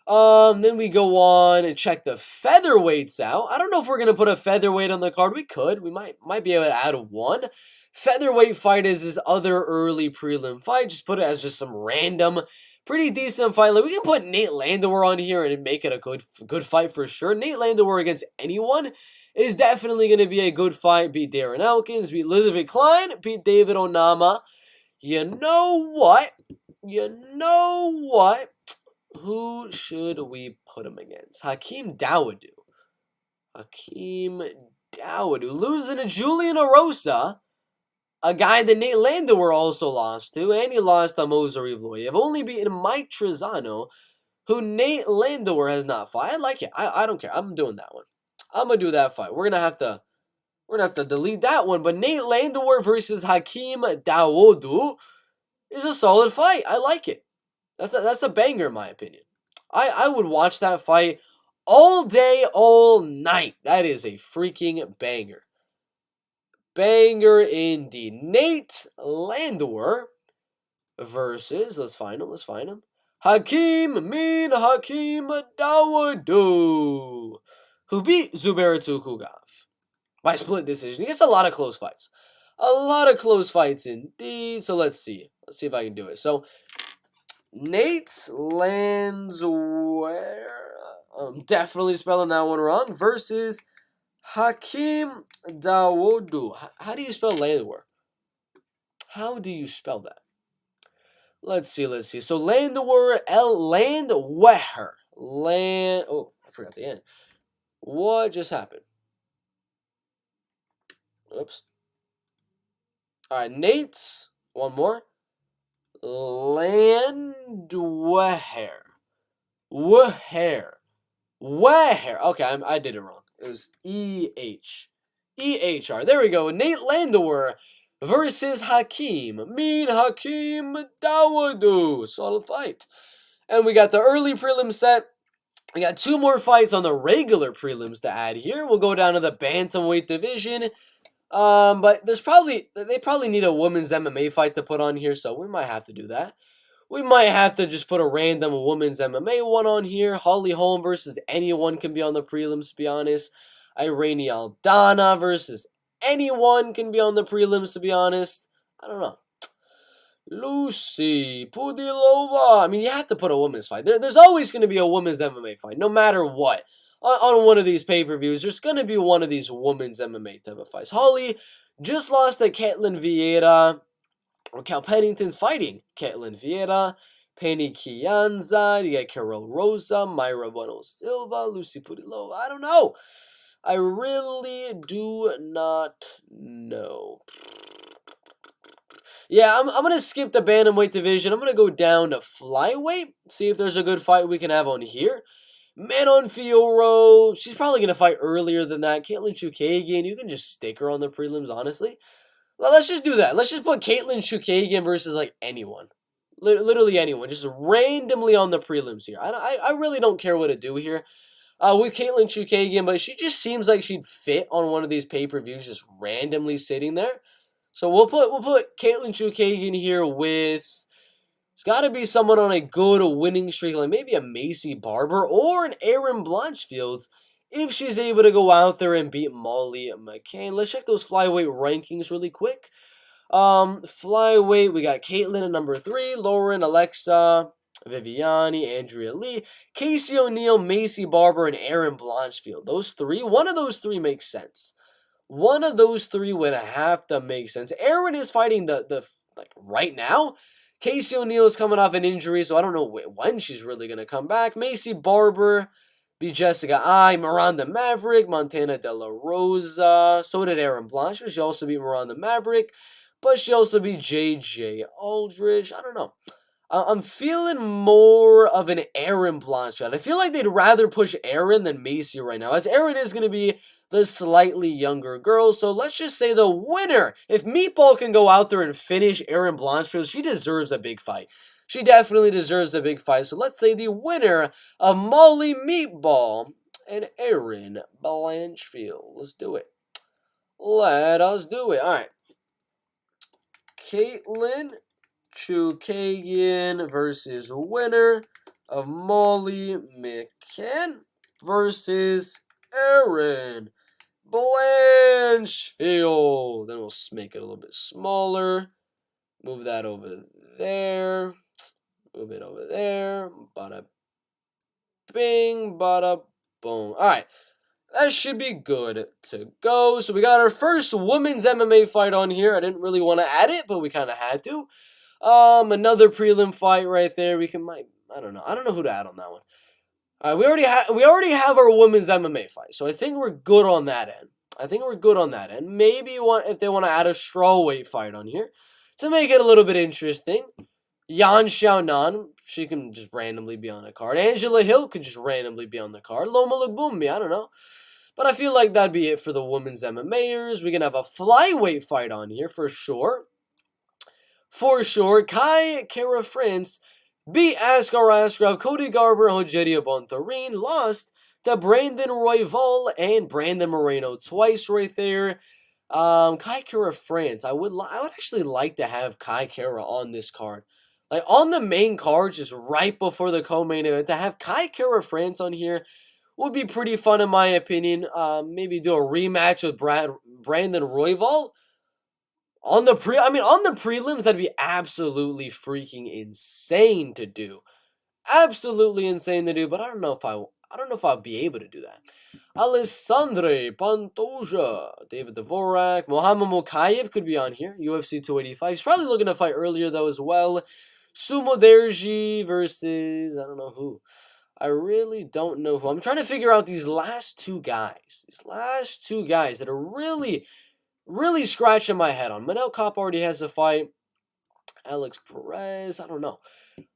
Then we go on and check the featherweights out. I don't know if we're gonna put a featherweight on the card. We could. We might be able to add one. Featherweight fight is this other early prelim fight. Just put it as just some random, pretty decent fight. Like, we can put Nate Landwehr on here and make it a good fight for sure. Nate Landwehr against anyone is definitely going to be a good fight. Beat Darren Elkins, beat Ludovic Klein, beat David Onama. You know what? Who should we put him against? Hakeem Dawodu. Losing to Julian Erosa, a guy that Nate Landwehr also lost to, and he lost to Moser Evloyev. Only beaten Mike Trezano, who Nate Landwehr has not fought. I like it. I don't care. I'm doing that one. I'm gonna do that fight. We're gonna have to delete that one. But Nate Landwehr versus Hakeem Dawodu is a solid fight. I like it. That's a banger in my opinion. I would watch that fight all day, all night. That is a freaking banger. Banger indeed. Nate Landwehr versus, let's find him. Hakeem Dawodu, who beat Zubair Tukhugov by split decision. He gets a lot of close fights. A lot of close fights indeed. So let's see. Let's see if I can do it. So Nate Landwehr, I'm definitely spelling that one wrong, versus Hakeem Dawodu. How do you spell Landwehr? How do you spell that? Let's see. So Landwehr, Landwehr. Oh, I forgot the end. What just happened? Oops. All right, Nate's. One more. Landwehr. Weher. Okay, I did it wrong. It was E-H-R. There we go. Nate Landwehr versus Hakeem Dawodu. Solid fight. And we got the early prelim set. We got two more fights on the regular prelims to add here. We'll go down to the bantamweight division. But they probably need a women's MMA fight to put on here, so we might have to do that. We might have to just put a random women's MMA one on here. Holly Holm versus anyone can be on the prelims, to be honest. Irene Aldana versus anyone can be on the prelims, to be honest. I don't know. Lucy Pudilova. I mean, you have to put a women's fight. There's always going to be a women's MMA fight, no matter what. On one of these pay-per-views, there's going to be one of these women's MMA type of fights. Holly just lost to Ketlin Vieira. Or Cal Pennington's fighting Ketlin Vieira. Penny Kianza. You got Carol Rosa. Myra Bueno Silva. Lucy Pudilova. I don't know. I really do not know. Yeah, I'm going to skip the bantamweight division. I'm going to go down to flyweight. See if there's a good fight we can have on here. Manon Fiorot. She's probably going to fight earlier than that. Caitlin Chukagian. You can just stick her on the prelims, honestly. Well, let's just do that. Let's just put Caitlin Chukagian versus, like, anyone. Literally anyone. Just randomly on the prelims here. I really don't care what to do here. With Caitlin Chukagian, but she just seems like she'd fit on one of these pay-per-views just randomly sitting there. So we'll put Caitlin Chukagian here with, it's got to be someone on a good winning streak, like maybe a Macy Barber or an Erin Blanchfield, if she's able to go out there and beat Molly McCann. Let's check those flyweight rankings really quick. Flyweight, we got Caitlin at number 3, Lauren, Alexa, Viviani, Andrea Lee, Casey O'Neill, Macy Barber, and Erin Blanchfield. Those three, one of those three makes sense. One of those three would have to make sense. Erin is fighting the like right now. Casey O'Neill is coming off an injury, so I don't know when she's really going to come back. Macy Barber beat Jessica I, Miranda Maverick, Montana De La Rosa. So did Erin Blanchfield. She also beat Miranda Maverick, but she also beat JJ Aldridge. I don't know. I'm feeling more of an Erin Blanchfield. I feel like they'd rather push Erin than Macy right now, as Erin is going to be the slightly younger girl. So let's just say the winner. If Meatball can go out there and finish Erin Blanchfield, she deserves a big fight. She definitely deserves a big fight. So let's say the winner of Molly Meatball and Erin Blanchfield. Let's do it. Let us do it. All right. Caitlin Chukagian versus winner of Molly McCann versus Erin Blanchfield. Then we'll make it a little bit smaller. Move that over there. Move it over there. Bada bing, bada boom. Alright. That should be good to go. So we got our first women's MMA fight on here. I didn't really want to add it, but we kind of had to. Another prelim fight right there. I don't know who to add on that one. All right, we already have our women's MMA fight, so I think we're good on that end. Maybe if they want to add a strawweight fight on here to make it a little bit interesting. Yan Xiaonan, she can just randomly be on the card. Angela Hill could just randomly be on the card. Loma Lugumbi, I don't know. But I feel like that'd be it for the women's MMAers. We can have a flyweight fight on here for sure. Kai Kara France beat Askar Askarov, Cody Garber, and Rogerio Bontorin. Lost to Brandon Royval and Brandon Moreno twice right there. Kai Kara France. I would actually like to have Kai Kara on this card. Like on the main card, just right before the co-main event, to have Kai Kara France on here would be pretty fun in my opinion. Maybe do a rematch with Brandon Royval. On the prelims, that'd be absolutely freaking insane to do. Absolutely insane to do, but I don't know if I'll be able to do that. Alessandre Pantoja, David Dvorak, Mohamed Mokayev could be on here. UFC 285. He's probably looking to fight earlier though as well. Sumo Derji versus I don't know who. I really don't know who. I'm trying to figure out these last two guys. That are really scratching my head on. Manel Kopp already has a fight. Alex Perez, I don't know.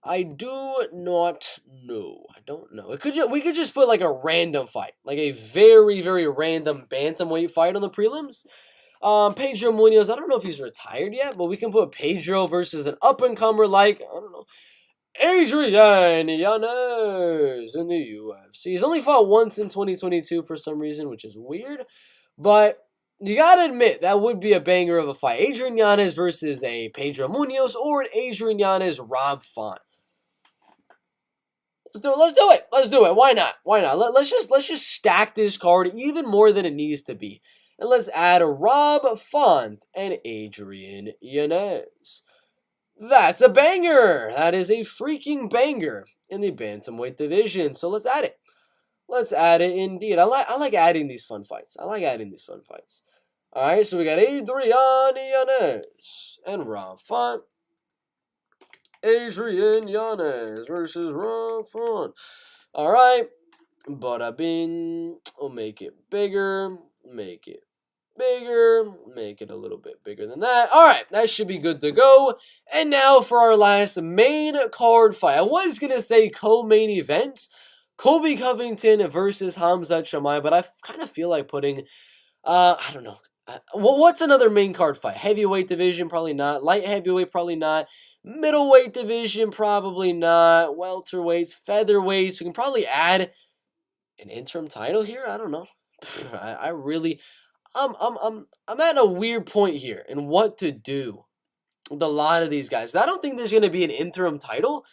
I do not know. I don't know. We could just put like a random fight, like a very, very random bantamweight fight on the prelims. Pedro Munoz, I don't know if he's retired yet, but we can put Pedro versus an up-and-comer like, I don't know, Adrian Yanez in the UFC. He's only fought once in 2022 for some reason, which is weird, but you gotta admit, that would be a banger of a fight. Adrian Yanez versus a Pedro Munoz or an Adrian Yanez Rob Font. Let's do it. Let's do it. Let's do it. Why not? Why not? Let's just stack this card even more than it needs to be. And let's add a Rob Font and Adrian Yanez. That's a banger. That is a freaking banger in the bantamweight division. So let's add it. Let's add it indeed. I like adding these fun fights. I like adding these fun fights. All right, so we got Adrian Yanez and Rob Font. Adrian Yanez versus Rob Font. All right, bada bing. We'll make it bigger. Make it bigger. Make it a little bit bigger than that. All right, that should be good to go. And now for our last main card fight. I was going to say co-main event. Colby Covington versus Hamza Chimaev, but I kind of feel like putting, I don't know. What's another main card fight? Heavyweight division, probably not. Light heavyweight, probably not. Middleweight division, probably not. Welterweights, featherweights. We can probably add an interim title here. I don't know. I really, I'm at a weird point here in what to do with a lot of these guys. I don't think there's gonna be an interim title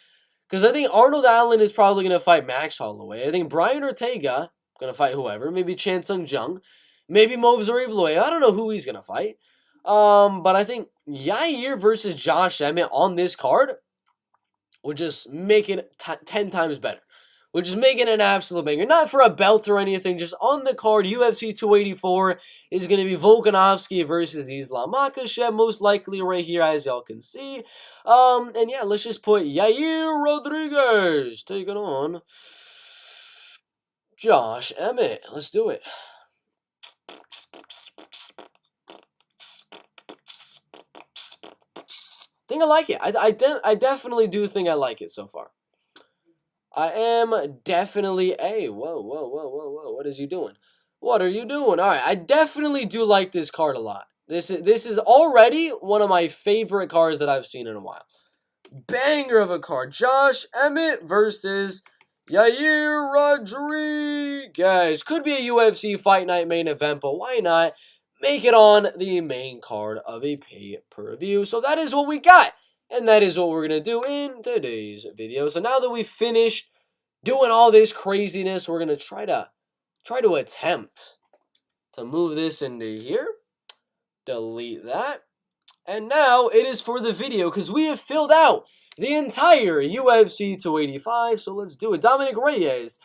because I think Arnold Allen is probably gonna fight Max Holloway. I think Brian Ortega gonna fight whoever. Maybe Chan Sung Jung. Maybe Movsar Evloev. I don't know who he's gonna fight. But I think Yair versus Josh Emmett on this card would just make it 10 times better. Would just make it an absolute banger. Not for a belt or anything, just on the card. UFC 284 is going to be Volkanovski versus Islam Makhachev, most likely right here, as y'all can see. And yeah, let's just put Yair Rodriguez taking on Josh Emmett. Let's do it. I think I like it. I definitely do think I like it so far. I am definitely whoa. What is you doing? What are you doing? All right, I definitely do like this card a lot. This is already one of my favorite cards that I've seen in a while. Banger of a card. Josh Emmett versus Yair Rodriguez. Could be a UFC Fight Night main event, but why not make it on the main card of a pay-per-view? So that is what we got. And that is what we're going to do in today's video. So now that we've finished doing all this craziness, we're going to try to attempt to move this into here. Delete that. And now it is for the video because we have filled out the entire UFC 285. So let's do it. Dominic Reyes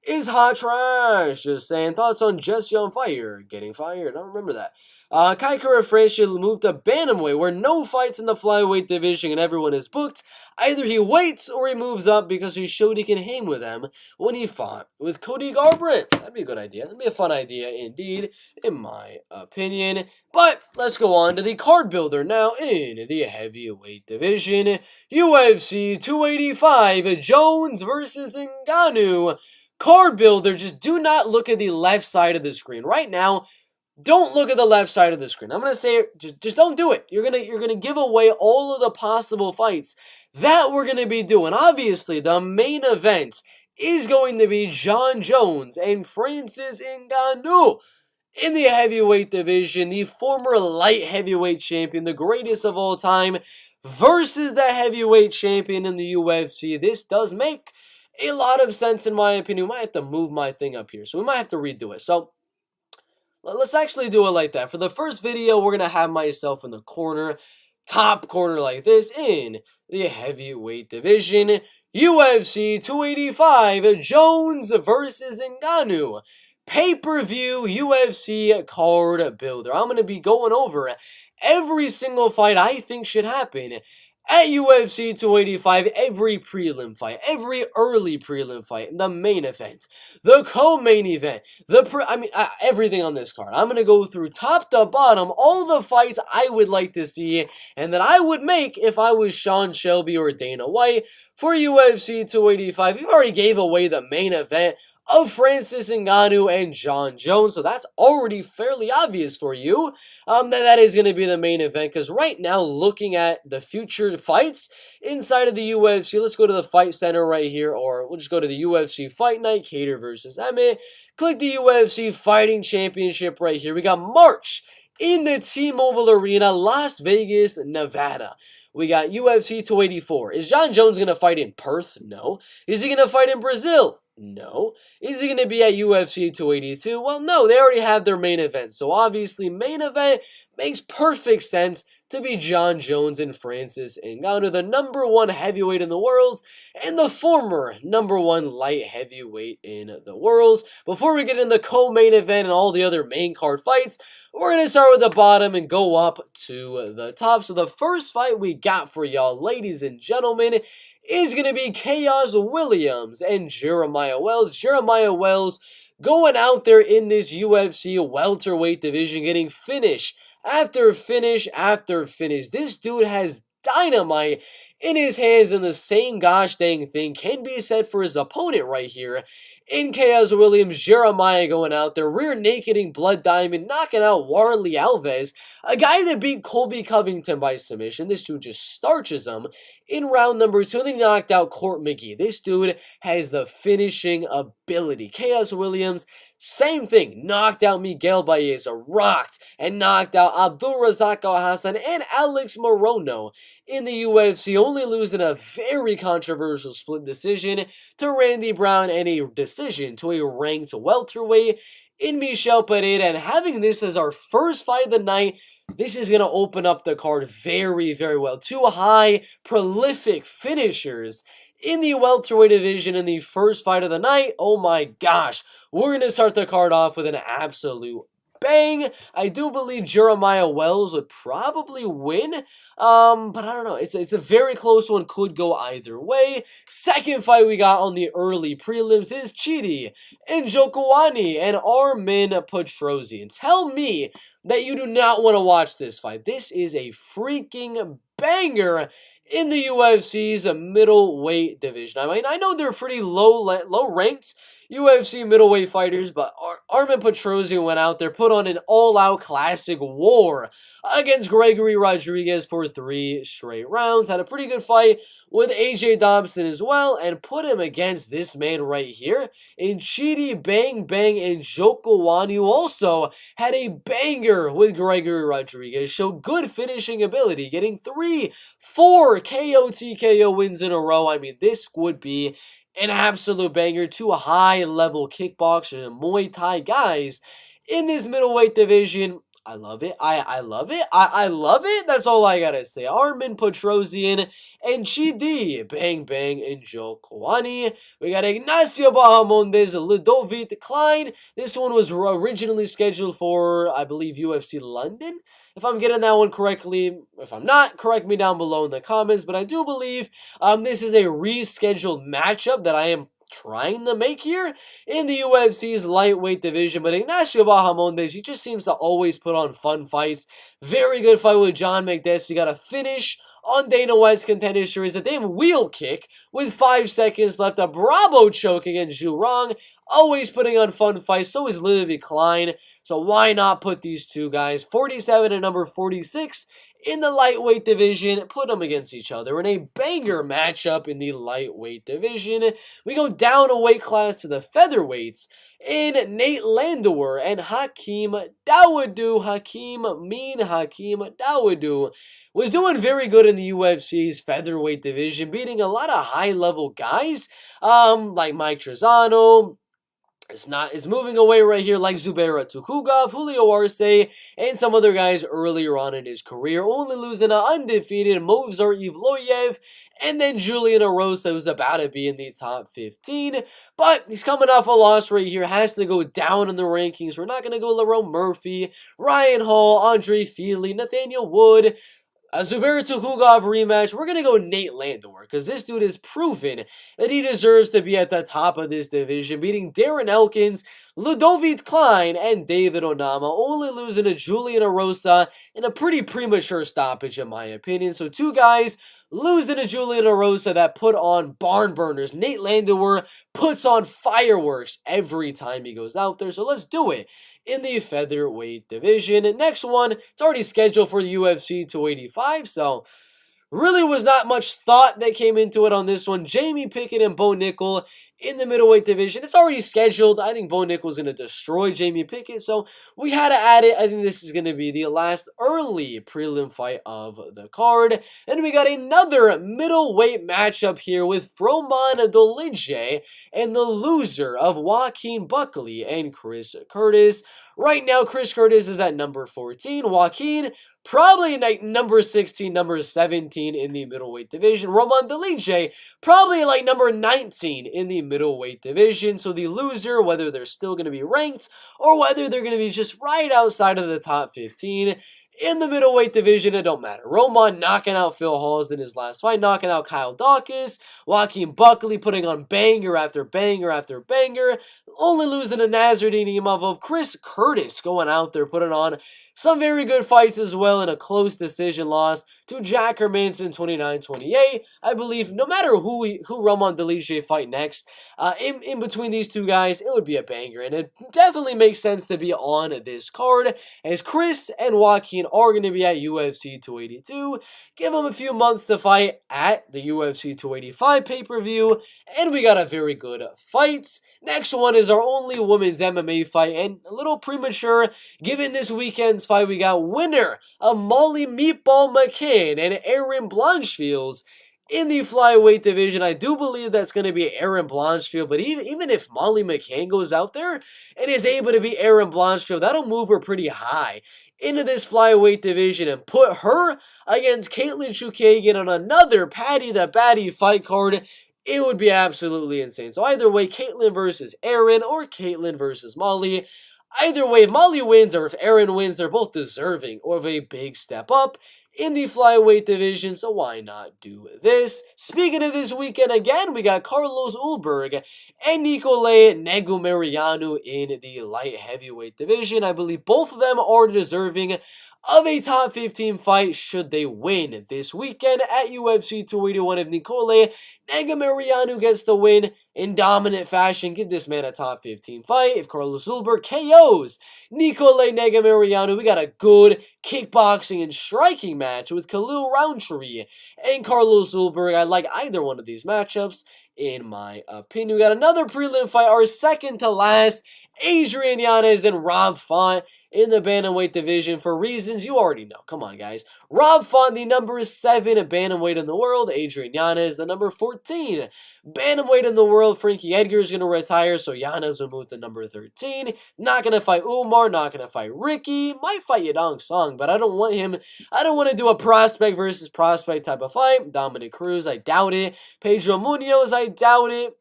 is hot trash. Just saying. Thoughts on Jesse on fire? Getting fired. I don't remember that. Kai Kara-France moved to bantamweight where no fights in the flyweight division and everyone is booked. Either he waits or he moves up because he showed he can hang with them when he fought with Cody Garbrandt. That'd be a good idea. That'd be a fun idea indeed, in my opinion. But let's go on to the card builder now in the heavyweight division. UFC 285, Jones versus Ngannou. Card builder, just do not look at the left side of the screen. Right now, don't look at the left side of the screen. I'm going to say it, just don't do it. You're going to give away all of the possible fights that we're going to be doing. Obviously, the main event is going to be Jon Jones and Francis Ngannou in the heavyweight division, the former light heavyweight champion, the greatest of all time, versus the heavyweight champion in the UFC. This does make a lot of sense in my opinion. We might have to move my thing up here, so we might have to redo it. So let's actually do it like that. For the first video, we're going to have myself in the corner, top corner like this, in the heavyweight division. UFC 285, Jones versus Ngannou. Pay-per-view UFC card builder. I'm going to be going over every single fight I think should happen at UFC 285, every prelim fight, every early prelim fight, the main event, the co-main event, everything on this card. I'm going to go through top to bottom all the fights I would like to see and that I would make if I was Sean Shelby or Dana White for UFC 285. We already gave away the main event of Francis Ngannou and Jon Jones. So that's already fairly obvious for you that is going to be the main event. Because right now, looking at the future fights inside of the UFC, let's go to the Fight Center right here, or we'll just go to the UFC Fight Night, Kattar versus Emmett. Click the UFC Fighting Championship right here. We got March in the T-Mobile Arena, Las Vegas, Nevada. We got UFC 284. Is Jon Jones going to fight in Perth? No. Is he going to fight in Brazil? No. Is he going to be at UFC 282? Well, no. They already have their main event. So obviously, main event makes perfect sense to be Jon Jones and Francis Ngannou, the #1 heavyweight in the world and the former #1 light heavyweight in the world. Before we get in the co-main event and all the other main card fights, we're going to start with the bottom and go up to the top. So the first fight we got for y'all, ladies and gentlemen, is going to be Chaos Williams and Jeremiah Wells. Jeremiah Wells going out there in this UFC welterweight division, getting finish after finish after finish. This dude has dynamite in his hands, and the same gosh dang thing can be said for his opponent right here in Chaos Williams. Jeremiah going out there, rear nakeding Blood Diamond, knocking out Warley Alves, a guy that beat Colby Covington by submission. This dude just starches him in round number 2. Then he knocked out Court McGee. This dude has the finishing ability. Chaos Williams, same thing, knocked out Miguel Baeza, rocked and knocked out Abdulrazak Al-Hassan and Alex Morono in the UFC, only losing a very controversial split decision to Randy Brown and a decision to a ranked welterweight in Michel Pereira. And having this as our first fight of the night, this is going to open up the card very, very well. Two high, prolific finishers in the welterweight division in the first fight of the night. Oh my gosh. We're going to start the card off with an absolute bang. I do believe Jeremiah Wells would probably win, but I don't know. It's a very close one. Could go either way. Second fight we got on the early prelims is Chidi Njokuani and Armin Petrosyan. Tell me that you do not want to watch this fight. This is a freaking banger in the UFC's middleweight division. I mean, I know they're pretty low-ranked UFC middleweight fighters, but Armin Petrosyan went out there, put on an all-out classic war against Gregory Rodriguez for 3 straight rounds. Had a pretty good fight with AJ Dobson as well, and put him against this man right here in Chidi Bang Bang Njokuani, who also had a banger with Gregory Rodriguez. Showed good finishing ability, getting 3-4 KO TKO wins in a row. I mean, this would be an absolute banger. Two high-level kickboxers and Muay Thai guys in this middleweight division. I love it. I love it. I love it. That's all I gotta say. Armin Petrosyan and Chidi Bang Bang Njokuani. We got Ignacio Bahamondes, Ludovic Klein. This one was originally scheduled for, I believe, UFC London. If I'm getting that one correctly. If I'm not, correct me down below in the comments. But I do believe this is a rescheduled matchup that I am trying to make here in the UFC's lightweight division. But Ignacio Bahamondes, he just seems to always put on fun fights. Very good fight with John McDessie. He got a finish on Dana White's Contender Series, a damn wheel kick with 5 seconds left, a Bravo choke against Zhu Rong, always putting on fun fights. So is Ludovic Klein. So why not put these two guys, 47 and number 46, in the lightweight division, put them against each other in a banger matchup in the lightweight division. We go down a weight class to the featherweights in Nate Landwehr and Hakeem Dawodu. Hakeem Dawodu was doing very good in the UFC's featherweight division, beating a lot of high-level guys, like Mike Trizano. It's moving away right here, like Zubaira Tukhugov, Julio Arce, and some other guys earlier on in his career, only losing an undefeated Movsar Evloyev, and then Julian Erosa, who's about to be in the top 15, but he's coming off a loss right here, has to go down in the rankings. We're not going to go Lerone Murphy, Ryan Hall, Andre Feely, Nathaniel Wood, a Zubair Tukhugov rematch. We're going to go Nate Landwehr, because this dude has proven that he deserves to be at the top of this division, beating Darren Elkins, Ludovic Klein and David Onama, only losing to Julian Erosa in a pretty premature stoppage in my opinion. So two guys losing to Julian Erosa that put on barn burners. Nate Landwehr puts on fireworks every time he goes out there. So let's do it in the featherweight division. Next one, it's already scheduled for the UFC 285, so really was not much thought that came into it on this one. Jamie Pickett and Bo Nickel in the middleweight division. It's already scheduled. I think Bo Nickel's going to destroy Jamie Pickett, so we had to add it. I think this is going to be the last early prelim fight of the card. And we got another middleweight matchup here with Roman Dolidze and the loser of Joaquin Buckley and Chris Curtis. Right now, Chris Curtis is at number 14. Joaquin probably like number 16, number 17 in the middleweight division. Roman Dolidze, probably like number 19 in the middleweight division. So the loser, whether they're still going to be ranked or whether they're going to be just right outside of the top 15, in the middleweight division, it don't matter. Roman knocking out Phil Halls in his last fight, knocking out Kyle Dawkins. Joaquin Buckley putting on banger after banger after banger. Only losing to Nasruddin Imavov. Chris Curtis going out there putting on some very good fights as well in a close decision loss to Jack Hermanson 29-28. I believe no matter who Roman Dolidze fight next, in between these two guys, it would be a banger. And it definitely makes sense to be on this card as Chris and Joaquin are going to be at UFC 282. Give them a few months to fight at the UFC 285 pay-per-view. And we got a very good fight. Next one is our only women's MMA fight, and a little premature given this weekend's fight. We got winner of Molly Meatball McCann and Erin Blanchfield in the flyweight division. I do believe that's going to be Erin Blanchfield, but even if Molly McCann goes out there and is able to beat Erin Blanchfield, that'll move her pretty high into this flyweight division and put her against Caitlin Chukagian on another Patty the Batty fight card. It would be absolutely insane. So either way, Caitlyn versus Erin or Caitlyn versus Molly. Either way, if Molly wins or if Erin wins, they're both deserving of a big step up in the flyweight division, so why not do this? Speaking of this weekend again, we got Carlos Ulberg and Nicolai Negumereanu in the light heavyweight division. I believe both of them are deserving of a top 15 fight should they win this weekend at UFC 281. If Nicolai Negumereanu gets the win in dominant fashion, give this man a top 15 fight. If Carlos Ulberg KOs Nicolai Negumereanu, we got a good kickboxing and striking match with Khalil Roundtree and Carlos Ulberg. I like either one of these matchups, in my opinion. We got another prelim fight, our second to last. Adrian Yanez and Rob Font in the bantamweight division for reasons you already know. Come on, guys. Rob Font, the number 7 bantamweight in the world. Adrian Yanez, the number 14 bantamweight in the world. Frankie Edgar is going to retire, so Yanez will move to number 13. Not going to fight Umar, not going to fight Ricky. Might fight Yadong Song, but I don't want him. I don't want to do a prospect versus prospect type of fight. Dominic Cruz, I doubt it. Pedro Munoz, I doubt it.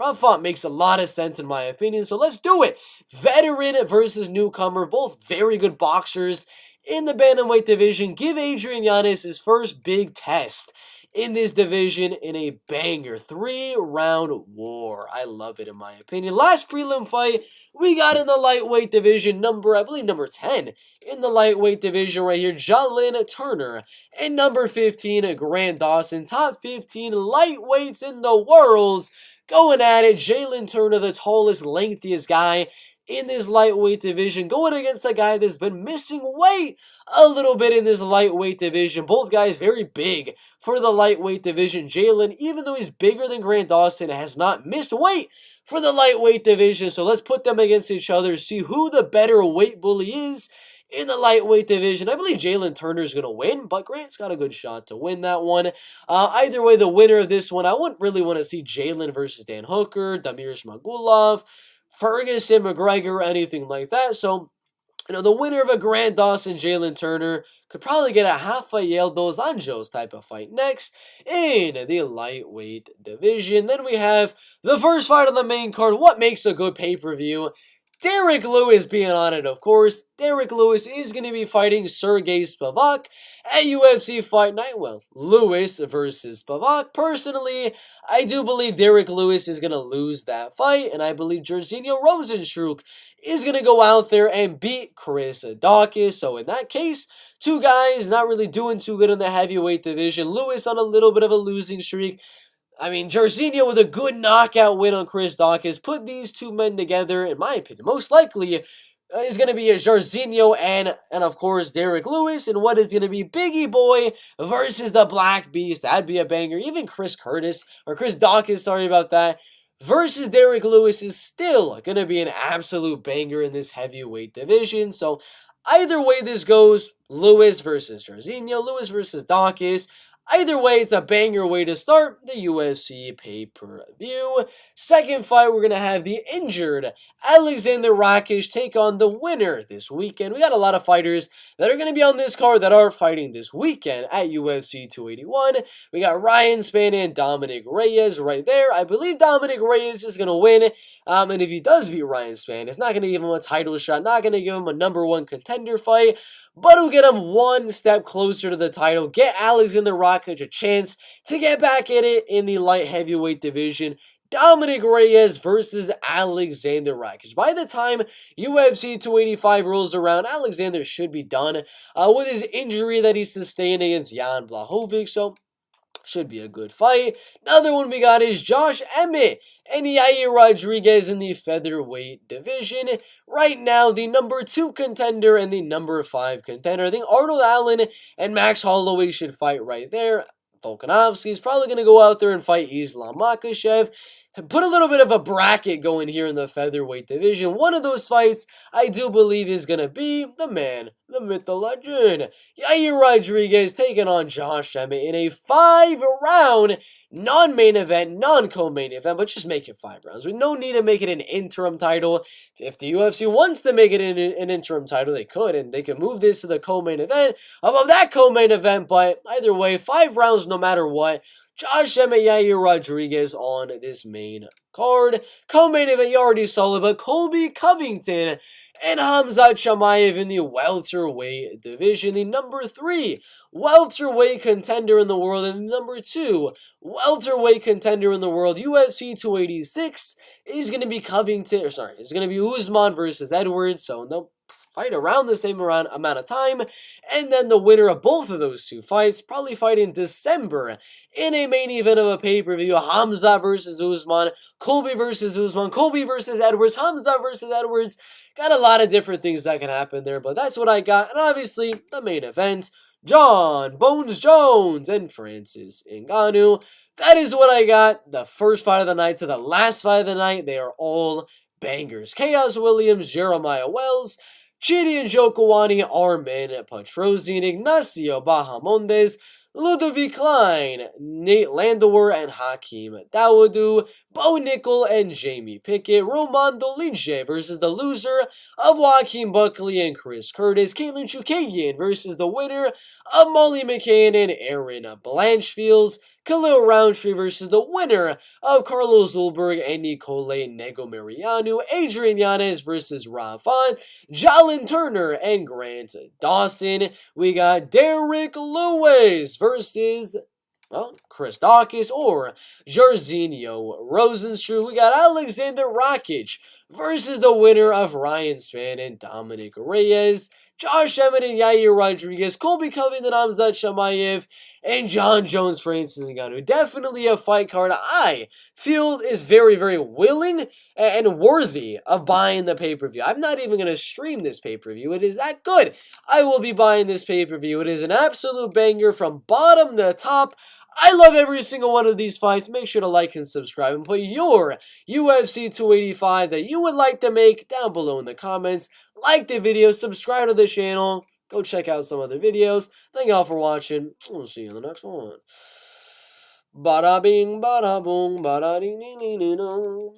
Rob Font makes a lot of sense in my opinion, so let's do it. Veteran versus newcomer, both very good boxers in the bantamweight division. Give Adrian Yanez his first big test in this division in a banger 3-round war. I love it in my opinion. Last prelim fight we got in the lightweight division, I believe number 10 in the lightweight division right here. Jalen Turner and number 15 Grant Dawson, top 15 lightweights in the world. Going at it, Jalen Turner, the tallest, lengthiest guy in this lightweight division, going against a guy that's been missing weight a little bit in this lightweight division. Both guys very big for the lightweight division. Jalen, even though he's bigger than Grant Dawson, has not missed weight for the lightweight division. So let's put them against each other, see who the better weight bully is in the lightweight division. I believe Jalen Turner is going to win, but Grant's got a good shot to win that one. Either way, the winner of this one, I wouldn't really want to see Jalen versus Dan Hooker, Damir Shmagulov, Ferguson, McGregor, anything like that. So, the winner of a Grant Dawson, Jalen Turner could probably get a Rafael dos Anjos type of fight next in the lightweight division. Then we have the first fight on the main card. What makes a good pay-per-view? Derek Lewis being on it, of course. Derek Lewis is going to be fighting Sergey Spivak at UFC Fight Night. Well, Lewis versus Spivak. Personally, I do believe Derek Lewis is going to lose that fight, and I believe Jairzinho Rozenstruik is going to go out there and beat Chris Dawkins. So in that case, two guys not really doing too good in the heavyweight division. Lewis on a little bit of a losing streak. I mean, Jairzinho with a good knockout win on Chris Dawkins. Put these two men together, in my opinion, most likely is going to be a Jairzinho and of course Derek Lewis, and what is going to be Biggie Boy versus the Black Beast. That'd be a banger. Even Chris Dawkins, sorry about that, versus Derek Lewis is still going to be an absolute banger in this heavyweight division. So either way this goes, Lewis versus Jairzinho, Lewis versus Dawkins. Either way, it's a banger way to start the UFC pay-per-view. Second fight, we're going to have the injured Alexander Rakic take on the winner this weekend. We got a lot of fighters that are going to be on this card that are fighting this weekend at UFC 281. We got Ryan Spann and Dominic Reyes right there. I believe Dominic Reyes is going to win. And if he does beat Ryan Spann, it's not going to give him a title shot, not going to give him a #1 contender fight, but it'll get him one step closer to the title, get Alexander Rakic a chance to get back in it in the light heavyweight division. Dominic Reyes versus Alexander Rakic. By the time UFC 285 rolls around, Alexander should be done with his injury that he sustained against Jan Blachowicz, so should be a good fight. Another one we got is Josh Emmett and Yair Rodriguez in the featherweight division. Right now, the #2 contender and the #5 contender. I think Arnold Allen and Max Holloway should fight right there. Volkanovski is probably going to go out there and fight Islam Makhachev. Put a little bit of a bracket going here in the featherweight division. One of those fights, I do believe, is going to be the man, the myth, the legend, Yair Rodriguez taking on Josh Emmett in a 5-round non-main event, non-co-main event, but just make it 5 rounds. With no need to make it an interim title. If the UFC wants to make it an interim title, they could, and they could move this to the co-main event above that co-main event, but either way, 5 rounds no matter what. Josh Emmett, Yair Rodriguez on this main card. Co-main event, you already saw it, but Colby Covington and Khamzat Chimaev in the welterweight division. The #3 welterweight contender in the world and the #2 welterweight contender in the world. UFC 286 is going to be it's going to be Usman versus Edwards, so no fight around the same amount of time, and then the winner of both of those two fights probably fight in December in a main event of a pay-per-view. Khamzat versus Usman, Colby versus Usman, Colby versus Edwards, Khamzat versus Edwards. Got a lot of different things that can happen there, but that's what I got. And obviously, the main event, John Bones Jones and Francis Ngannou. That is what I got. The first fight of the night to the last fight of the night, they are all bangers. Chaos Williams, Jeremiah Wells, Chidi and Jokawani, Armin Petrosian, Ignacio Bahamondes, Ludovic Klein, Nate Landauer and Hakeem Dawodu, Bo Nickel and Jamie Pickett, Roman Dolidze versus the loser of Joaquin Buckley and Chris Curtis, Caitlin Chukagian versus the winner of Molly McCann and Aaron Blanchfields, Khalil Roundtree versus the winner of Carlos Ulberg and Nicole Negomarianu, Adrian Yanez versus Rob Font, Jalen Turner and Grant Dawson. We got Derek Lewis versus, well, Chris Dawkins or Jairzinho Rozenstruik. We got Alexander Rakic versus the winner of Ryan Spann and Dominic Reyes, Josh Emmett and Yair Rodriguez, Colby Covington, Khamzat Chimaev, and John Jones, Francis Ngannou. Definitely a fight card I feel is very, very willing and worthy of buying the pay-per-view. I'm not even going to stream this pay-per-view. It is that good. I will be buying this pay-per-view. It is an absolute banger from bottom to top. I love every single one of these fights. Make sure to like and subscribe and put your UFC 285 that you would like to make down below in the comments. Like the video, subscribe to the channel, go check out some other videos. Thank y'all for watching. We'll see you in the next one. Bada bing, bada boom, bada ding ding ding ding dong.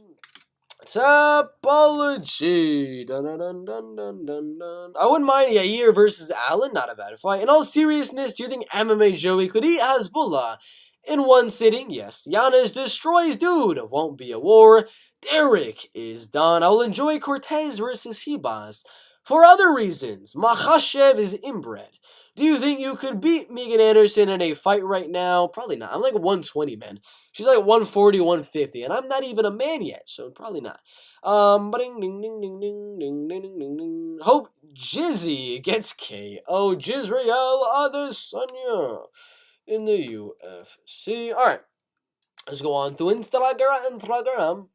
Topology. Dun, dun, dun, dun, dun, dun, dun. I wouldn't mind Yair versus Allen. Not a bad fight. In all seriousness, do you think MMA Joey could eat Hasbullah in one sitting? Yes. Giannis destroys dude. Won't be a war. Derek is done. I will enjoy Cortez versus Hebas. For other reasons, Makhachev is inbred. Do you think you could beat Megan Anderson in a fight right now? Probably not. I'm like 120, man. She's like 140, 150, and I'm not even a man yet, so probably not. Ding, ding, ding, ding, ding, ding, ding, ding, ding. Hope Jizzy gets KO Jizrael Adesanya in the UFC. All right, let's go on to Instagram.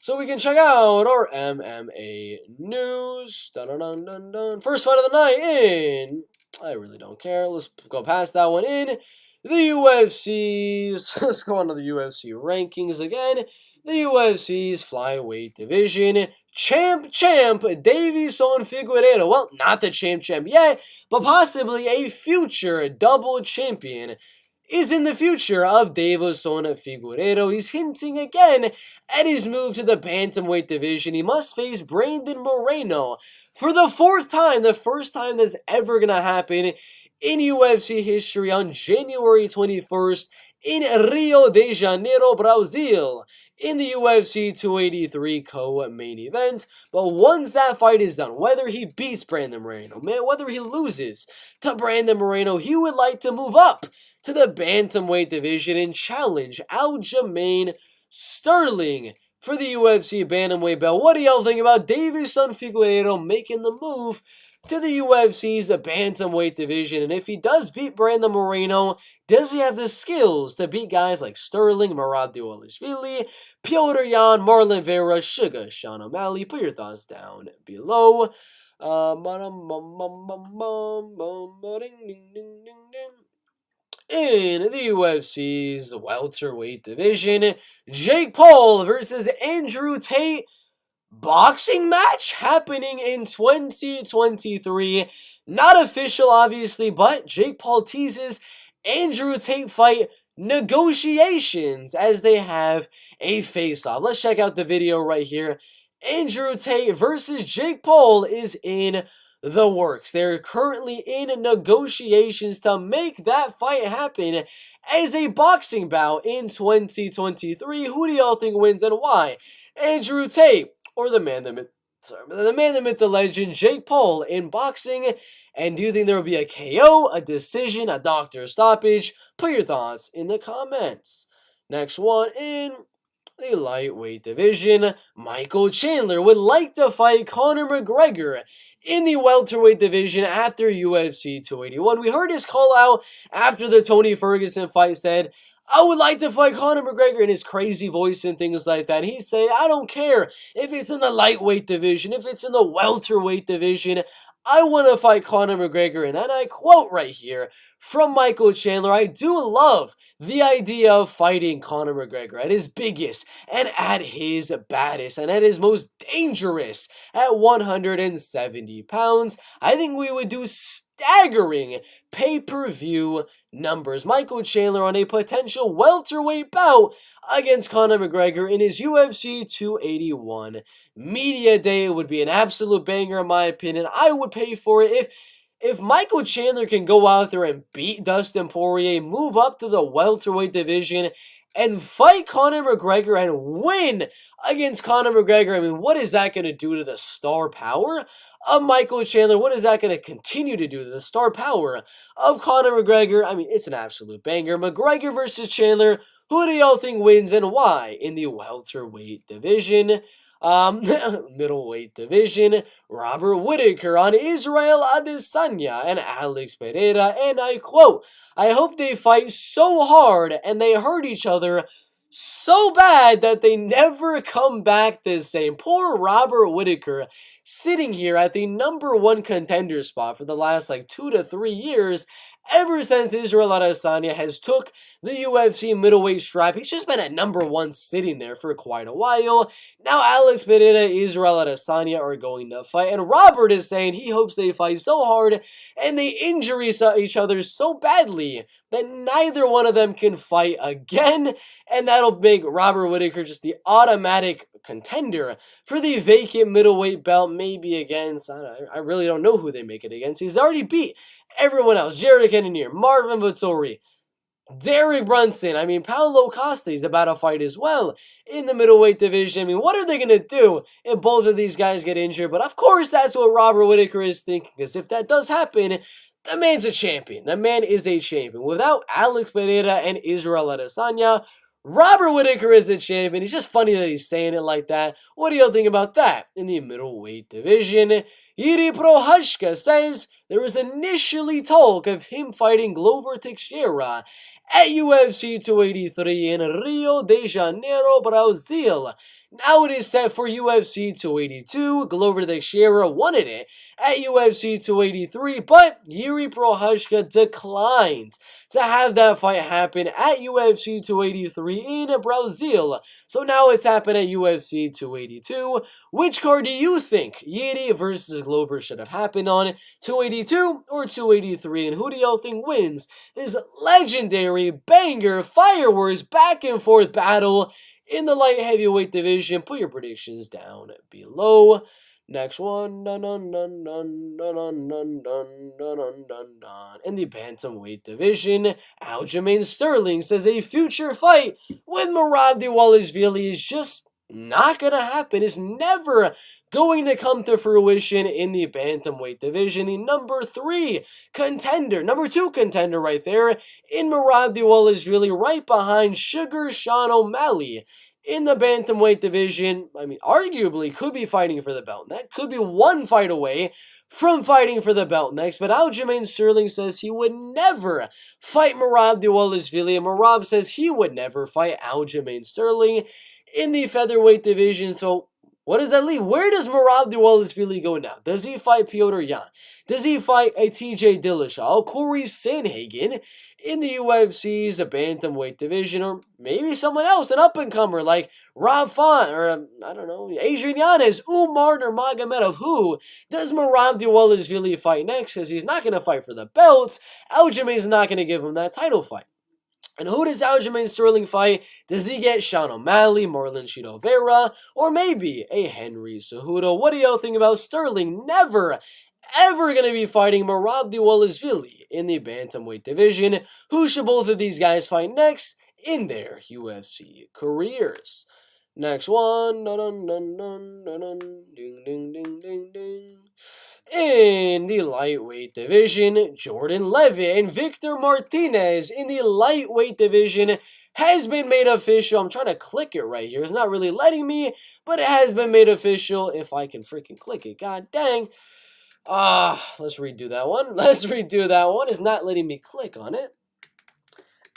So we can check out our MMA news. Dun, dun, dun, dun, dun. First fight of the night in. I really don't care. Let's go past that one in the UFC's. Let's go on to the UFC rankings again. The UFC's flyweight division. Champ Davison Figueiredo. Well, not the champ yet, but possibly a future double champion is in the future of Davison Figueiredo. He's hinting again at his move to the bantamweight division. He must face Brandon Moreno for the fourth time, the first time that's ever going to happen in UFC history, on January 21st in Rio de Janeiro, Brazil, in the UFC 283 co-main event. But once that fight is done, whether he beats Brandon Moreno, whether he loses to Brandon Moreno, he would like to move up to the bantamweight division and challenge Aljamain Sterling for the UFC bantamweight belt. What do y'all think about Davison Figueiredo making the move to the UFC's bantamweight division? And if he does beat Brandon Moreno, does he have the skills to beat guys like Sterling, Murad Dvalishvili, Piotr Yan, Marlon Vera, Sugar Sean O'Malley? Put your thoughts down below. In the UFC's welterweight division, Jake Paul versus Andrew Tate boxing match happening in 2023. Not official, obviously, but Jake Paul teases Andrew Tate fight negotiations as they have a face-off. Let's check out the video right here. Andrew Tate versus Jake Paul is in the works. They're currently in negotiations to make that fight happen as a boxing bout in 2023. Who do y'all think wins and why? Andrew Tate or the man, the myth, the legend, Jake Paul in boxing? And do you think there will be a KO, a decision, a doctor stoppage? Put your thoughts in the comments. Next one in the lightweight division, Michael Chandler would like to fight Conor McGregor in the welterweight division after UFC 281. We heard his call out after the Tony Ferguson fight, said, I would like to fight Conor McGregor, in his crazy voice and things like that. He'd say, I don't care if it's in the lightweight division, if it's in the welterweight division, I want to fight Conor McGregor. And I quote right here from Michael Chandler, I do love the idea of fighting Conor McGregor at his biggest and at his baddest and at his most dangerous at 170 pounds. I think we would do staggering pay-per-view numbers. Michael Chandler on a potential welterweight bout against Conor McGregor in his UFC 281 media day would be an absolute banger in my opinion. I would pay for it if Michael Chandler can go out there and beat Dustin Poirier, move up to the welterweight division, and fight Conor McGregor and win against Conor McGregor. I mean, what is that going to do to the star power of Michael Chandler? What is that going to continue to do to the star power of Conor McGregor? I mean, it's an absolute banger. McGregor versus Chandler. Who do y'all think wins and why in the welterweight division? Middleweight division, Robert Whittaker on Israel Adesanya and Alex Pereira, and I quote, I hope they fight so hard and they hurt each other so bad that they never come back the same. Poor Robert Whittaker, sitting here at the #1 contender spot for the last 2 to 3 years, ever since Israel Adesanya has took the UFC middleweight strap. He's just been at #1 sitting there for quite a while. Now Alex Pereira, Israel Adesanya are going to fight, and Robert is saying he hopes they fight so hard and they injure each other so badly that neither one of them can fight again, and that'll make Robert Whittaker just the automatic contender for the vacant middleweight belt, maybe against, I really don't know who they make it against. He's already beat everyone else, Jared Cannonier, Marvin Vettori, Derek Brunson. I mean, Paulo Costa is about to fight as well in the middleweight division. I mean, what are they going to do if both of these guys get injured? But of course, that's what Robert Whittaker is thinking, because if that does happen, the man's a champion. The man is a champion. Without Alex Pereira and Israel Adesanya, Robert Whittaker is the champion. It's just funny that he's saying it like that. What do y'all think about that? In the middleweight division, Yuri Prohashka says there was initially talk of him fighting Glover Teixeira at UFC 283 in Rio de Janeiro, Brazil. Now it is set for UFC 282. Glover Teixeira wanted it at UFC 283, but Yuri Prohashka declined to have that fight happen at UFC 283 in Brazil. So now it's happened at UFC 282. Which card do you think Yuri versus Glover should have happened on? 282 or 283? And who do y'all think wins this legendary banger fireworks back and forth battle in the light heavyweight division? Put your predictions down below. Next one, dun dun dun dun dun dun dun dun dun dun dun. In the bantamweight division, Aljamain Sterling says a future fight with Merab Dvalishvili is just not gonna happen. It's never going to come to fruition in the bantamweight division. The number 2 contender right there in Merab Dvalishvili, right behind Sugar Sean O'Malley. In the bantamweight division, I mean, arguably could be fighting for the belt. That could be one fight away from fighting for the belt next. But Aljamain Sterling says he would never fight Merab Dvalishvili, and Merab says he would never fight Aljamain Sterling in the featherweight division. So what does that leave? Where does Merab Dvalishvili go now? Does he fight Piotr Jan? Does he fight a TJ Dillashaw, Corey Sandhagen in the UFC's bantamweight division, or maybe someone else, an up-and-comer like Rob Font, or I don't know, Adrian Yanez, Umar Nurmagomedov? Who does Merab Dvalishvili fight next? Because he's not going to fight for the belt. Aljamain's not going to give him that title fight. And who does Aljamain Sterling fight? Does he get Sean O'Malley, Marlon Chito Vera, or maybe a Henry Cejudo? What do y'all think about Sterling never, ever going to be fighting Merab Dvalishvili in the bantamweight division? Who should both of these guys fight next in their UFC careers? Next one. Dun, dun, dun, dun, dun, dun, ding, ding, ding, ding, ding. In the lightweight division, Jordan Levitt and Victor Martinez in the lightweight division has been made official. I'm trying to click it right here. It's not really letting me, but it has been made official. If I can freaking click it. God dang. Let's redo that one. It's not letting me click on it.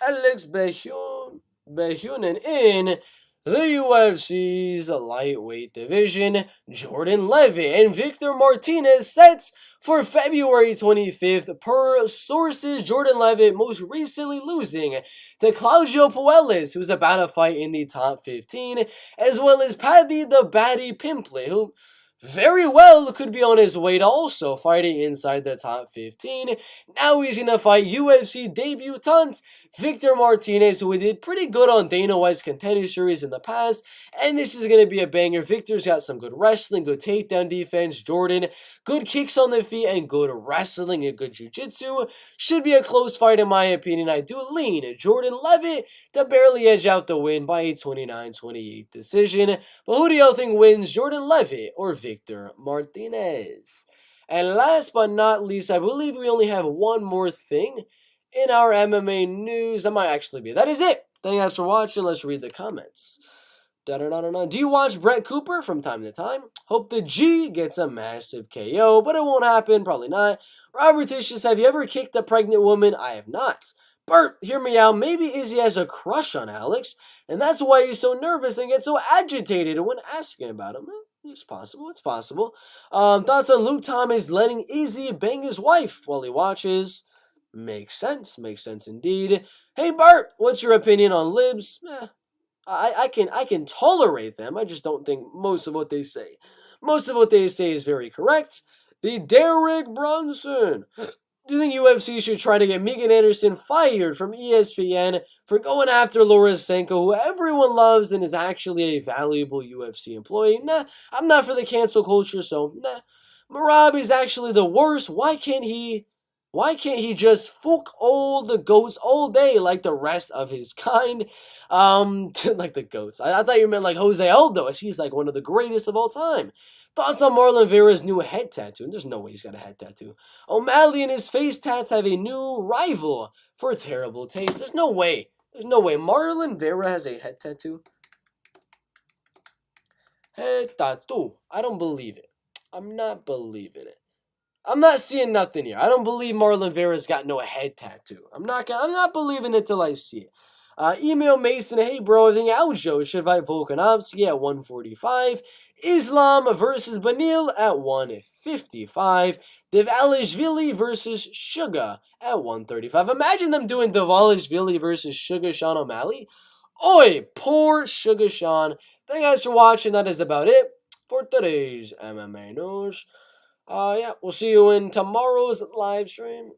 Alex Behunin in the UFC's lightweight division, Jordan Levitt and Victor Martinez sets for February 25th. Per sources, Jordan Levitt most recently losing to Claudio Puelles, who's about to fight in the top 15, as well as Paddy the Batty Pimplett, who very well could be on his way to also fighting inside the top 15. Now he's going to fight UFC debutant Victor Martinez, who did pretty good on Dana White's Contender Series in the past, and this is going to be a banger. Victor's got some good wrestling, good takedown defense. Jordan, good kicks on the feet and good wrestling and good jiu-jitsu. Should be a close fight in my opinion. I do lean Jordan Levitt to barely edge out the win by a 29-28 decision. But who do y'all think wins, Jordan Levitt or Victor Martinez? And last but not least, I believe we only have one more thing in our MMA news. That might actually be. That is it. Thank you guys for watching. Let's read the comments. Do you watch Brett Cooper from time to time? Hope the G gets a massive KO, but it won't happen. Probably not. Robert Tishis, have you ever kicked a pregnant woman? I have not. Bert, hear me out. Maybe Izzy has a crush on Alex, and that's why he's so nervous and gets so agitated when asking about him. It's possible. Thoughts on Luke Thomas letting Izzy bang his wife while he watches? Makes sense indeed. Hey Bart, what's your opinion on libs? I can tolerate them. I just don't think most of what they say is very correct. The Derek Brunson. Do you think UFC should try to get Megan Anderson fired from ESPN for going after Laura Senko, who everyone loves and is actually a valuable UFC employee? Nah, I'm not for the cancel culture, so nah. Merab is actually the worst. Why can't he Why can't he just fuck all the goats all day like the rest of his kind? Like the goats. I thought you meant like Jose Aldo. He's like one of the greatest of all time. Thoughts on Marlon Vera's new head tattoo? There's no way he's got a head tattoo. O'Malley and his face tats have a new rival for terrible taste. There's no way. There's no way. Marlon Vera has a head tattoo. Head tattoo. I don't believe it. I'm not believing it. I'm not seeing nothing here. I don't believe Marlon Vera's got no head tattoo. I'm not believing it till I see it. Email Mason, hey bro, I think Aljo should fight Volkanovski at 145. Islam versus Banil at 155. Devalishvili versus Sugar at 135. Imagine them doing Devalishvili versus Sugar Sean O'Malley. Oi, poor Sugar Sean. Thank you guys for watching. That is about it for today's MMA news. Yeah, we'll see you in tomorrow's live stream.